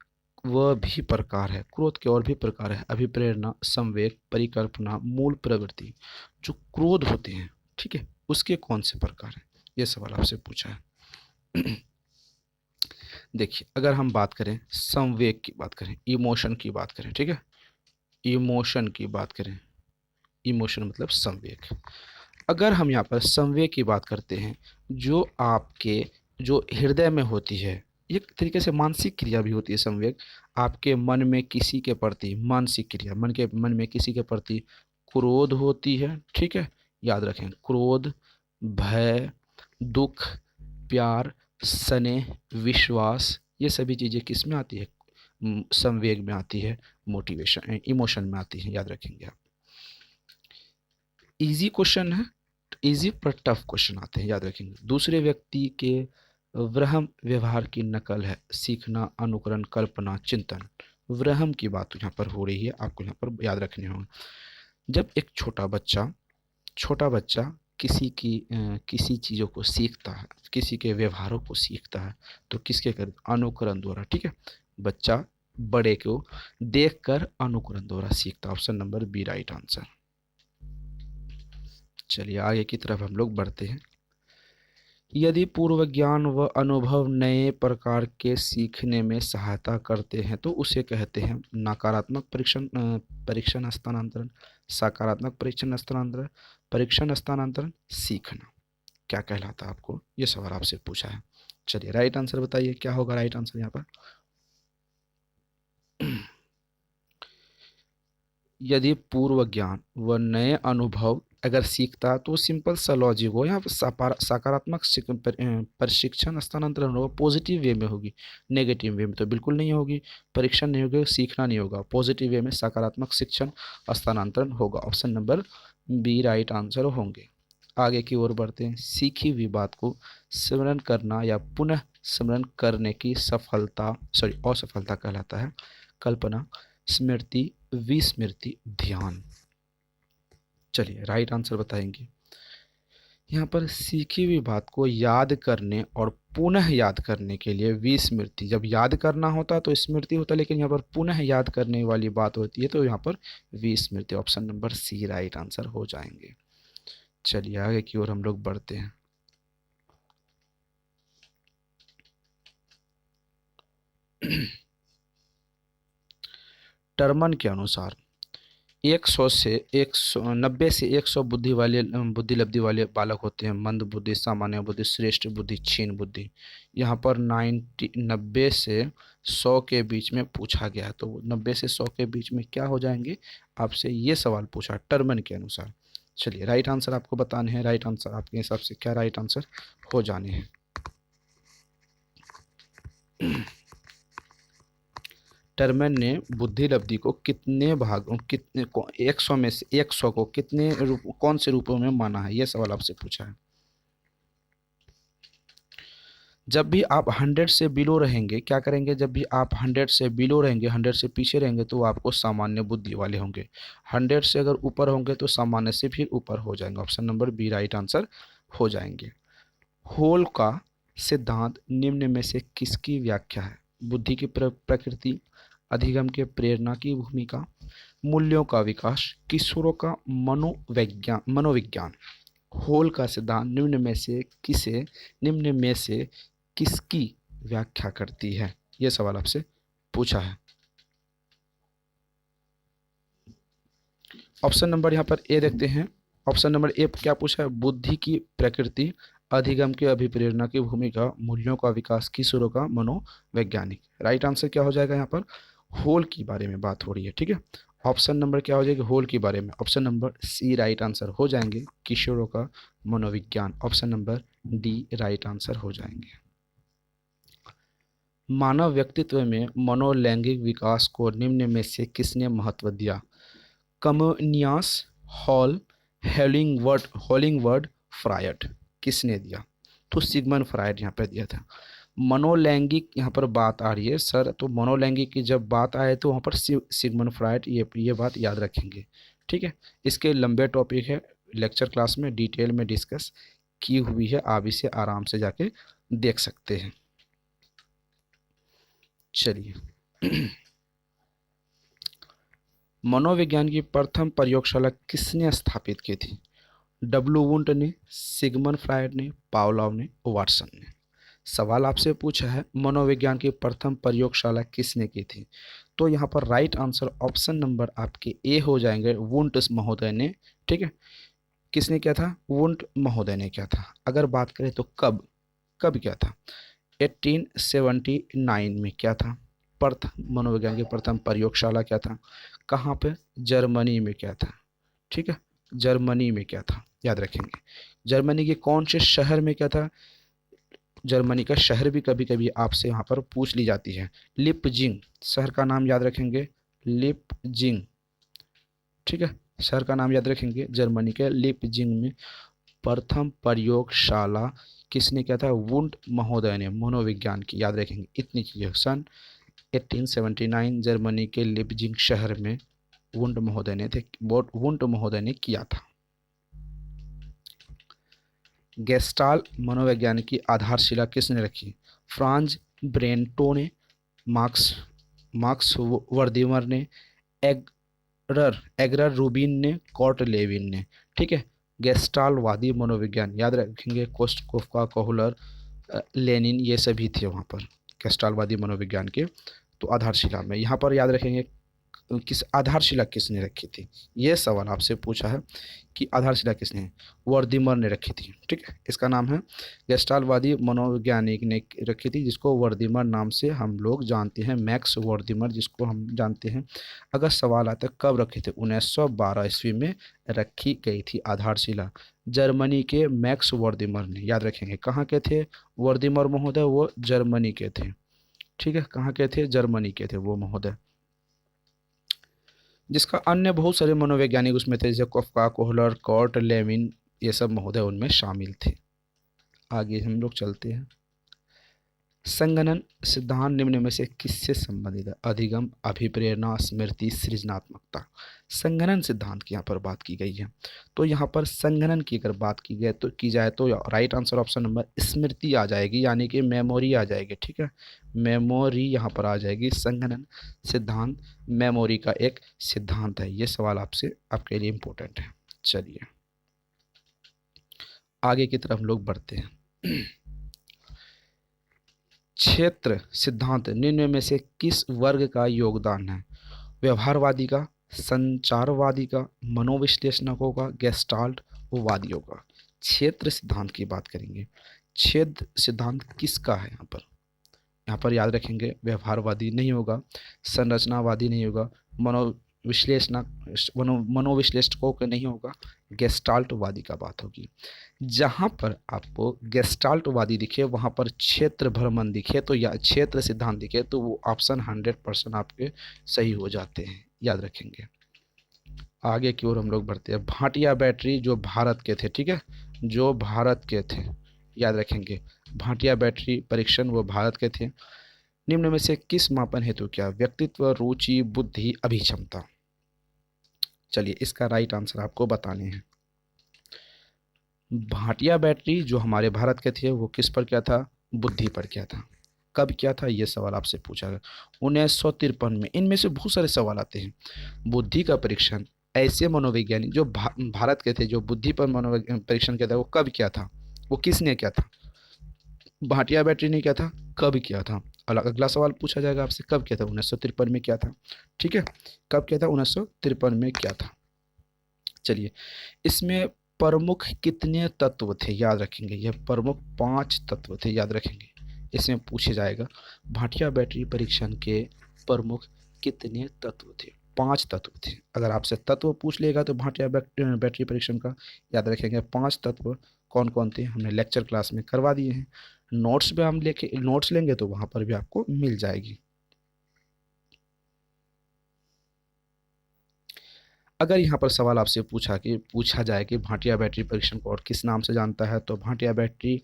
वह भी प्रकार है, क्रोध के और भी प्रकार है, अभिप्रेरणा, संवेग, परिकल्पना, मूल प्रवृत्ति। जो क्रोध होते हैं, ठीक है, उसके कौन से प्रकार हैं, ये सवाल आपसे पूछा है। देखिए अगर हम बात करें संवेग की बात करें, इमोशन की बात करें, ठीक है, इमोशन की बात करें, इमोशन मतलब संवेग। अगर हम यहाँ पर संवेग की बात करते हैं, जो आपके जो हृदय में होती है, एक तरीके से मानसिक क्रिया भी होती है संवेग। आपके मन में किसी के प्रति मानसिक क्रिया, मन में किसी के प्रति क्रोध होती है, ठीक है, याद रखें, क्रोध, भय, दुख, प्यार, स्नेह, विश्वास, ये सभी चीज़ें किस में आती है, संवेग में आती है, मोटिवेशन इमोशन में आती है, याद रखेंगे आप। इजी क्वेश्चन है, इजी पर टफ क्वेश्चन आते हैं, याद रखेंगे। दूसरे व्यक्ति के वहम व्यवहार की नकल है, सीखना, अनुकरण, कल्पना, चिंतन। वहम की बात यहाँ पर हो रही है, आपको यहाँ पर याद रखने होंगे। जब एक छोटा बच्चा किसी चीज़ों को सीखता है, किसी के व्यवहारों को सीखता है, तो किसके कर, अनुकरण द्वारा, ठीक है, बच्चा बड़े को देखकर अनुकरण द्वारा सीखता, option number B right answer. चलिए आगे की तरफ हम लोग बढ़ते हैं। यदि पूर्व ज्ञान व अनुभव नए प्रकार के सीखने में सहायता करते हैं तो उसे कहते हैं नकारात्मक परीक्षण स्थानांतरण, सकारात्मक परीक्षण स्थानांतरण, सीखना क्या कहलाता है, आपको ये सवाल आपसे पूछा है। चलिए राइट आंसर बताइए, क्या होगा राइट आंसर यहाँ पर। यदि पूर्व ज्ञान व नए अनुभव अगर सीखता है तो सिंपल सा लॉजिक हो, यहाँ पर सकारात्मक प्रशिक्षण स्थानांतरण होगा, पॉजिटिव वे में होगी, नेगेटिव वे में तो बिल्कुल नहीं होगी। परीक्षण नहीं होगा, सीखना नहीं होगा, पॉजिटिव वे में सकारात्मक शिक्षण स्थानांतरण होगा, option number B right answer होंगे। आगे की ओर बढ़ते हैं। सीखी हुई बात को स्मरण करना या पुनः स्मरण करने की असफलता कहलाता है। कल्पना, स्मृति, विस्मृति, ध्यान। चलिए राइट आंसर बताएंगे। यहाँ पर सीखी हुई बात को याद करने और पुनः याद करने के लिए विस्मृति, जब याद करना होता तो स्मृति होता, लेकिन यहाँ पर पुनः याद करने वाली बात होती है तो यहाँ पर विस्मृति, option number C right answer हो जाएंगे। चलिए आगे की ओर हम लोग बढ़ते हैं। टर्मन के अनुसार 90 से 100 बुद्धि लब्धि वाले बालक होते हैं। मंद बुद्धि, सामान्य बुद्धि, श्रेष्ठ बुद्धि, क्षीण बुद्धि। यहाँ पर 90 से 100 के बीच में पूछा गया है, तो 90 से 100 के बीच में क्या हो जाएंगे, आपसे ये सवाल पूछा टर्मन के अनुसार। चलिए राइट आंसर आपको बताने हैं, राइट आंसर आपके हिसाब से क्या राइट आंसर हो जाने हैं। टर्मन ने बुद्धि लब्धि को कितने भागों, कितने को 100 में से 100 को कितने कौन से रूपों में माना है, यह सवाल आपसे पूछा है। जब भी आप 100 से बिलो रहेंगे, क्या करेंगे, जब भी आप 100 से बिलो रहेंगे, 100 से पीछे रहेंगे तो आपको सामान्य बुद्धि वाले होंगे। 100 से अगर ऊपर होंगे तो सामान्य से फिर ऊपर हो जाएंगे, option number B right answer हो जाएंगे। होल का सिद्धांत निम्न में से किसकी व्याख्या है। बुद्धि की प्रकृति, अधिगम के प्रेरणा की भूमिका, मूल्यों का विकास, किशोरों का मनोविज्ञान, होल का सिद्धांत निम्न में से किसकी व्याख्या करती है। यह सवाल आपसे पूछा है। ऑप्शन नंबर यहाँ पर ए देखते हैं। ऑप्शन नंबर ए क्या पूछा है, बुद्धि की प्रकृति, अधिगम के अभिप्रेरणा की भूमिका, मूल्यों का विकास, किशोरों का मनोवैज्ञानिक। राइट आंसर क्या हो जाएगा, यहाँ पर होल के बारे में बात हो रही है। ठीक है, ऑप्शन नंबर क्या हो जाएगा, होल के बारे में। Option number C right answer हो जाएंगे, किशोरों का मनोविज्ञान। Option number D right answer हो जाएंगे। मानव व्यक्तित्व में मनोलैंगिक विकास को निम्न में से किसने महत्व दिया। कम्युनियस, हॉल, होलिंगवर्ड, फ्रायड। किसने दिया, तो सिगमंड फ्रायड यहाँ पर दिया था। मनोलैंगिक यहाँ पर बात आ रही है सर, तो मनोलैंगिक की जब बात आए तो वहाँ पर सिगमंड फ्रायड, ये बात याद रखेंगे। ठीक है, इसके लंबे टॉपिक है, लेक्चर क्लास में डिटेल में डिस्कस की हुई है, आप इसे आराम से जाके देख सकते हैं। चलिए मनोविज्ञान की प्रथम प्रयोगशाला किसने स्थापित की थी। डब्ल्यू वुंट ने, सिगमंड फ्रायड ने, पावलोव ने, वाटसन ने। सवाल आपसे पूछा है मनोविज्ञान की प्रथम प्रयोगशाला किसने की थी, तो यहाँ पर राइट आंसर ऑप्शन नंबर आपके ए हो जाएंगे, वुंट महोदय ने। ठीक है, किसने किया था, वुंट महोदय ने किया था। अगर बात करें तो कब कब क्या था, 1879 में क्या था, प्रथम मनोविज्ञान की प्रथम प्रयोगशाला क्या था, कहाँ पे, जर्मनी में क्या था। ठीक है, जर्मनी में क्या था, याद रखेंगे। जर्मनी के कौन से शहर में क्या था, जर्मनी का शहर भी कभी कभी आपसे यहाँ पर पूछ ली जाती है। लिपजिंग शहर का नाम याद रखेंगे, लिपजिंग। ठीक है, शहर का नाम याद रखेंगे, जर्मनी के लिपजिंग में प्रथम प्रयोगशाला किसने किया था, वुंट महोदय ने मनोविज्ञान की, याद रखेंगे इतनी चीजें। सन 1879 जर्मनी के लिपजिंग शहर में वुंट महोदय ने किया था। गेस्टाल्ट मनोविज्ञान की आधारशिला किसने रखी, फ्रांज ब्रेंटो ने, मार्क्स वर्दिमर ने, एगरर रूबिन ने, कॉर्ट लेविन ने। ठीक है, गेस्टाल्टवादी मनोविज्ञान याद रखेंगे, कोस्टकोफ्का, कोहलर, लेनिन, ये सभी थे वहाँ पर गेस्टाल्टवादी मनोविज्ञान के। तो आधारशिला में यहाँ पर याद रखेंगे किस आधारशिला किसने रखी थी, ये सवाल आपसे पूछा है कि आधारशिला किसने, वर्दिमर ने रखी थी। ठीक है, इसका नाम है गेस्टाल्टवादी मनोवैज्ञानिक ने रखी थी, जिसको वर्दिमर नाम से हम लोग जानते हैं, मैक्स वर्दिमर जिसको हम जानते हैं। अगर सवाल आता है कब रखे थे, 1912 ईस्वी में रखी गई थी आधारशिला, जर्मनी के मैक्स वर्दिमर ने। याद रखेंगे कहाँ के थे वर्दिमर महोदय, वो जर्मनी के थे। ठीक है, कहाँ के थे, जर्मनी के थे वो महोदय, जिसका अन्य बहुत सारे मनोवैज्ञानिक उसमें थे, जैसे कोफ्का, कोहलर, कॉर्ट लेविन, ये सब महोदय उनमें शामिल थे। आगे हम लोग चलते हैं। संगणन सिद्धांत निम्न में से किससे संबंधित है, अधिगम, अभिप्रेरणा, स्मृति, सृजनात्मकता। संगणन सिद्धांत की यहाँ पर बात की गई है, तो यहाँ पर संगणन की अगर बात की जाए तो राइट आंसर ऑप्शन नंबर स्मृति आ जाएगी, यानी कि मेमोरी आ जाएगी। ठीक है, मेमोरी यहाँ पर आ जाएगी। संगणन सिद्धांत मेमोरी का एक सिद्धांत है, ये सवाल आपके लिए इम्पोर्टेंट है। चलिए आगे की तरफ हम लोग बढ़ते हैं। क्षेत्र सिद्धांत निम्न में से किस वर्ग का योगदान है, व्यवहारवादी का, संचारवादी का, मनोविश्लेषणकों का, गेस्टाल्ट वादियों का। क्षेत्र सिद्धांत की बात करेंगे, क्षेत्र सिद्धांत किसका है, यहाँ पर याद रखेंगे व्यवहारवादी नहीं होगा, संरचनावादी नहीं होगा, मनोविश्लेषकों का नहीं होगा, गेस्टाल्टवादी का बात होगी। जहाँ पर आपको गेस्टाल्टवादी दिखे, वहाँ पर क्षेत्र भ्रमण दिखे तो या क्षेत्र सिद्धांत दिखे तो वो ऑप्शन 100% आपके सही हो जाते हैं, याद रखेंगे। आगे की ओर हम लोग बढ़ते हैं। भाटिया बैटरी जो भारत के थे, ठीक है, जो भारत के थे, याद रखेंगे भाटिया बैटरी परीक्षण वो भारत के थे। निम्न में से किस मापन हेतु क्या, व्यक्तित्व, रुचि, बुद्धि, अभिक्षमता। चलिए इसका राइट आंसर आपको बताने हैं। भाटिया बैटरी जो हमारे भारत के थे वो किस पर क्या था, बुद्धि पर क्या था। कब किया था, ये सवाल आपसे पूछा गया 1953 में। इनमें से बहुत सारे सवाल आते हैं। बुद्धि का परीक्षण ऐसे मनोवैज्ञानिक जो भारत के थे, जो बुद्धि पर परीक्षण किया था, वो कब किया था, वो किसने किया था? भाटिया बैटरी ने किया था, कब किया था? अगला सवाल पूछा जाएगा आपसे, कब किया था? 1953 में किया था। ठीक है, कब किया था? 1953 में किया था। चलिए, इसमें प्रमुख कितने तत्व थे, याद रखेंगे। यह प्रमुख 5 तत्व थे, याद रखेंगे। इसमें पूछे जाएगा भाटिया बैटरी परीक्षण के प्रमुख कितने तत्व थे? 5 तत्व थे। अगर आपसे तत्व पूछ लेगा तो भाटिया बैटरी परीक्षण का याद रखेंगे 5 तत्व कौन कौन थे, हमने लेक्चर क्लास में करवा दिए हैं। नोट्स में हम नोट्स लेंगे तो वहाँ पर भी आपको मिल जाएगी। अगर यहाँ पर सवाल आपसे पूछा जाए कि भाटिया बैटरी परीक्षण को और किस नाम से जानता है, तो Bhatia battery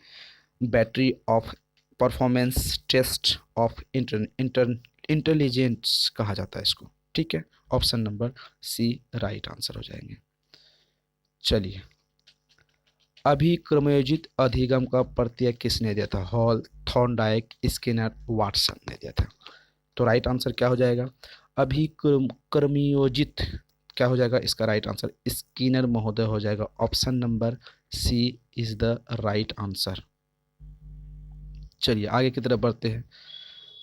battery of performance test of intelligence कहा जाता है इसको। ठीक है, option number C right answer हो जाएंगे। चलिए, अभिक्रमयोजित अधिगम का प्रत्यय किसने दिया था? हॉल, थॉर्नडाइक, स्किनर, वाटसन ने दिया था। तो राइट आंसर क्या हो जाएगा? अभिक्रमयोजित क्या हो जाएगा इसका राइट आंसर? स्किनर महोदय हो जाएगा। Option number C is the right answer. चलिए आगे की तरफ बढ़ते हैं।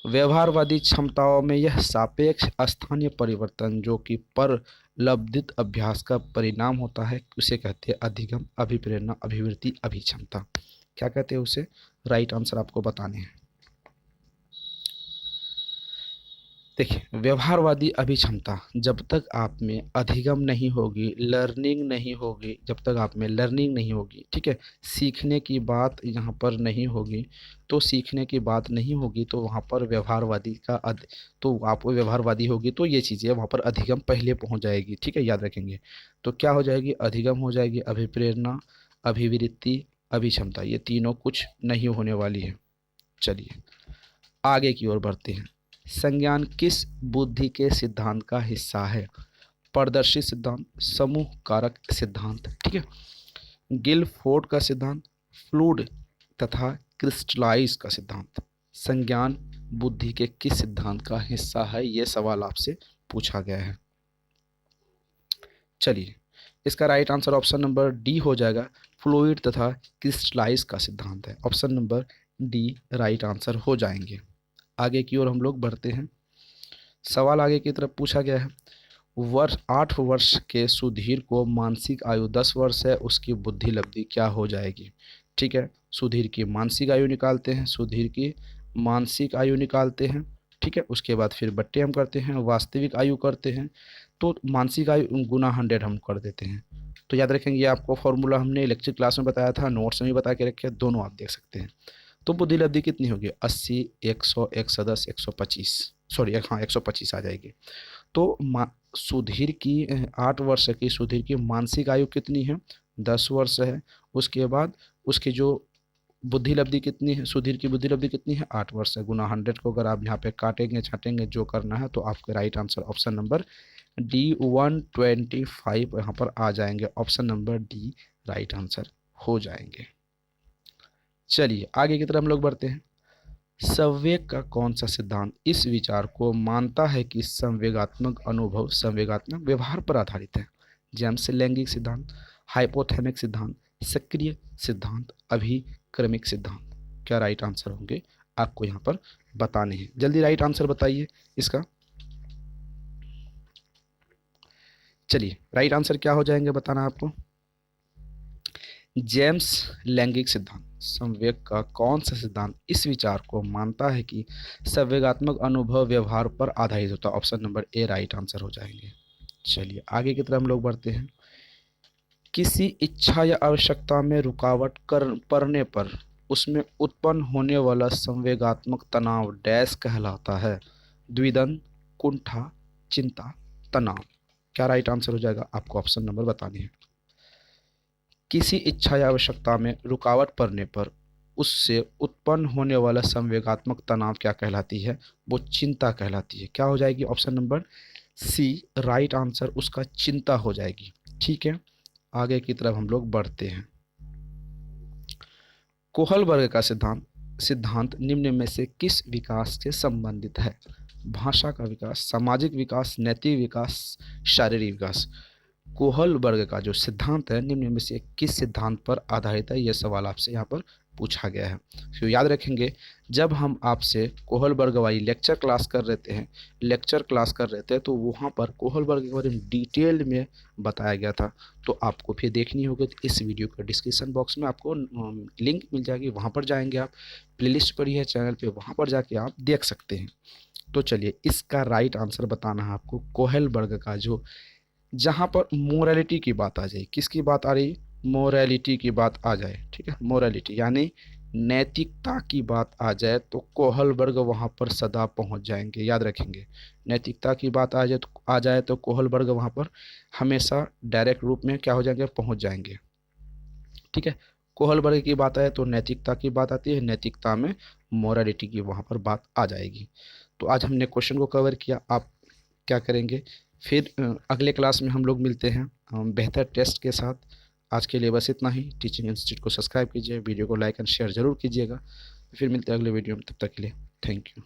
व्यवहारवादी क्षमताओं में यह सापेक्ष स्थानीय परिवर्तन जो कि परलब्धित अभ्यास का परिणाम होता है, उसे कहते हैं अधिगम, अभिप्रेरणा, अभिवृत्ति, अभिक्षमता। क्या कहते हैं उसे? राइट आंसर आपको बताने हैं। देखिए, व्यवहारवादी अभिक्षमता, जब तक आप में अधिगम नहीं होगी, लर्निंग नहीं होगी, जब तक आप में लर्निंग नहीं होगी, ठीक है, सीखने की बात यहाँ पर नहीं होगी, तो सीखने की बात नहीं होगी तो वहाँ पर व्यवहारवादी का तो आपको व्यवहारवादी होगी तो ये चीज़ें वहाँ पर अधिगम पहले पहुँच जाएगी। ठीक है, याद रखेंगे। तो क्या हो जाएगी? अधिगम हो जाएगी, अभिप्रेरणा, अभिवृत्ति, अभिक्षमता, ये तीनों कुछ नहीं होने वाली है। चलिए आगे की ओर बढ़ते हैं। संज्ञान किस बुद्धि के सिद्धांत का हिस्सा है? प्रदर्शित सिद्धांत, समूह कारक सिद्धांत, ठीक है, गिलफोर्ड का सिद्धांत, फ्लूइड तथा क्रिस्टलाइज का सिद्धांत। संज्ञान बुद्धि के किस सिद्धांत का हिस्सा है, यह सवाल आपसे पूछा गया है। चलिए, इसका right answer option number D हो जाएगा, फ्लूइड तथा क्रिस्टलाइज का सिद्धांत है। Option number D right answer हो जाएंगे। आगे की ओर हम लोग बढ़ते हैं। सवाल आगे की तरफ पूछा गया है। 8 वर्ष के सुधीर को मानसिक आयु 10 वर्ष है, उसकी बुद्धि लब्धि क्या हो जाएगी? ठीक है, सुधीर की मानसिक आयु निकालते हैं, सुधीर की मानसिक आयु निकालते हैं। ठीक है, उसके बाद फिर बट्टे हम करते हैं, वास्तविक आयु करते हैं, तो मानसिक आयु गुना 100 हम कर देते हैं। तो याद रखेंगे, ये आपको फॉर्मूला हमने लेक्चर क्लास में बताया था, नोट्स में भी बता के रखे, दोनों आप देख सकते हैं। तो बुद्धि लब्धि कितनी होगी? 80, 100, 110, 125, सॉरी हाँ 125 आ जाएगी। तो सुधीर की 8 वर्ष की सुधीर की मानसिक आयु कितनी है? 10 वर्ष है। उसके बाद उसकी जो बुद्धि लब्धि कितनी है? सुधीर की बुद्धि लब्धि कितनी है? 8 वर्ष है। गुना 100 को अगर आप यहाँ पे काटेंगे छाटेंगे जो करना है, तो आपके right answer option number D 125 यहाँ पर आ जाएंगे। Option number D right answer हो जाएंगे। चलिए आगे की तरफ हम लोग बढ़ते हैं। संवेग का कौन सा सिद्धांत इस विचार को मानता है कि संवेगात्मक अनुभव संवेगात्मक व्यवहार पर आधारित है? जेम्स लैंगिक सिद्धांत, हाइपोथेमिक सिद्धांत, सक्रिय सिद्धांत, अभिक्रमिक सिद्धांत। क्या राइट आंसर होंगे आपको यहाँ पर बताने हैं? जल्दी राइट आंसर बताइए इसका। चलिए राइट आंसर क्या हो जाएंगे बताना आपको। जेम्स लैंगिक सिद्धांत संवेग का कौन सा सिद्धांत इस विचार को मानता है कि संवेगात्मक अनुभव व्यवहार पर आधारित होता है? Option number A right answer हो जाएंगे। चलिए आगे की तरफ हम लोग बढ़ते हैं। किसी इच्छा या आवश्यकता में रुकावट पड़ने पर उसमें उत्पन्न होने वाला संवेगात्मक तनाव डैश कहलाता है? द्विधा, कुंठा, चिंता, तनाव। क्या राइट आंसर हो जाएगा आपको ऑप्शन नंबर बतानी है। किसी इच्छा या आवश्यकता में रुकावट पड़ने पर उससे उत्पन्न होने वाला संवेगात्मक तनाव क्या कहलाती है? वो चिंता कहलाती है। क्या हो जाएगी? Option number C right answer उसका चिंता हो जाएगी। ठीक है, आगे की तरफ हम लोग बढ़ते हैं। कोहलबर्ग का सिद्धांत सिद्धांत निम्न में से किस विकास से संबंधित है? भाषा का विकास, सामाजिक विकास, नैतिक विकास, शारीरिक विकास। कोहलबर्ग का जो सिद्धांत है निम्न में से किस सिद्धांत पर आधारित है, यह सवाल आपसे यहाँ पर पूछा गया है। तो याद रखेंगे, जब हम आपसे कोहलबर्ग वाली लेक्चर क्लास कर रहे थे तो वहाँ पर कोहलबर्ग के बारे में डिटेल में बताया गया था। तो आपको फिर देखनी होगी तो इस वीडियो के डिस्क्रिप्शन बॉक्स में आपको लिंक मिल जाएगी, वहाँ पर जाएंगे आप, प्लेलिस्ट पर ही है चैनल पे, वहाँ पर जाके आप देख सकते हैं। तो चलिए इसका राइट आंसर बताना है आपको। कोहलबर्ग का जो, जहाँ पर मोरालिटी की बात आ जाए, किसकी बात आ रही है? मोरालिटी की बात आ जाए, ठीक है, मोरालिटी यानी नैतिकता की बात आ जाए तो कोहलबर्ग वहाँ पर सदा पहुँच जाएंगे। याद रखेंगे, नैतिकता की बात आ जाए तो कोहलबर्ग वहाँ पर हमेशा डायरेक्ट रूप में क्या हो जाएंगे? पहुँच जाएंगे। ठीक है, कोहलबर्ग की बात आए तो नैतिकता की बात आती है, नैतिकता में मोरालिटी की वहाँ पर बात आ जाएगी। तो आज हमने क्वेश्चन को कवर किया। आप क्या करेंगे फिर? अगले क्लास में हम लोग मिलते हैं बेहतर टेस्ट के साथ। आज के लिए बस इतना ही। टीचिंग इंस्टीट्यूट को सब्सक्राइब कीजिए, वीडियो को लाइक एंड शेयर जरूर कीजिएगा। फिर मिलते हैं अगले वीडियो में, तब तक के लिए थैंक यू।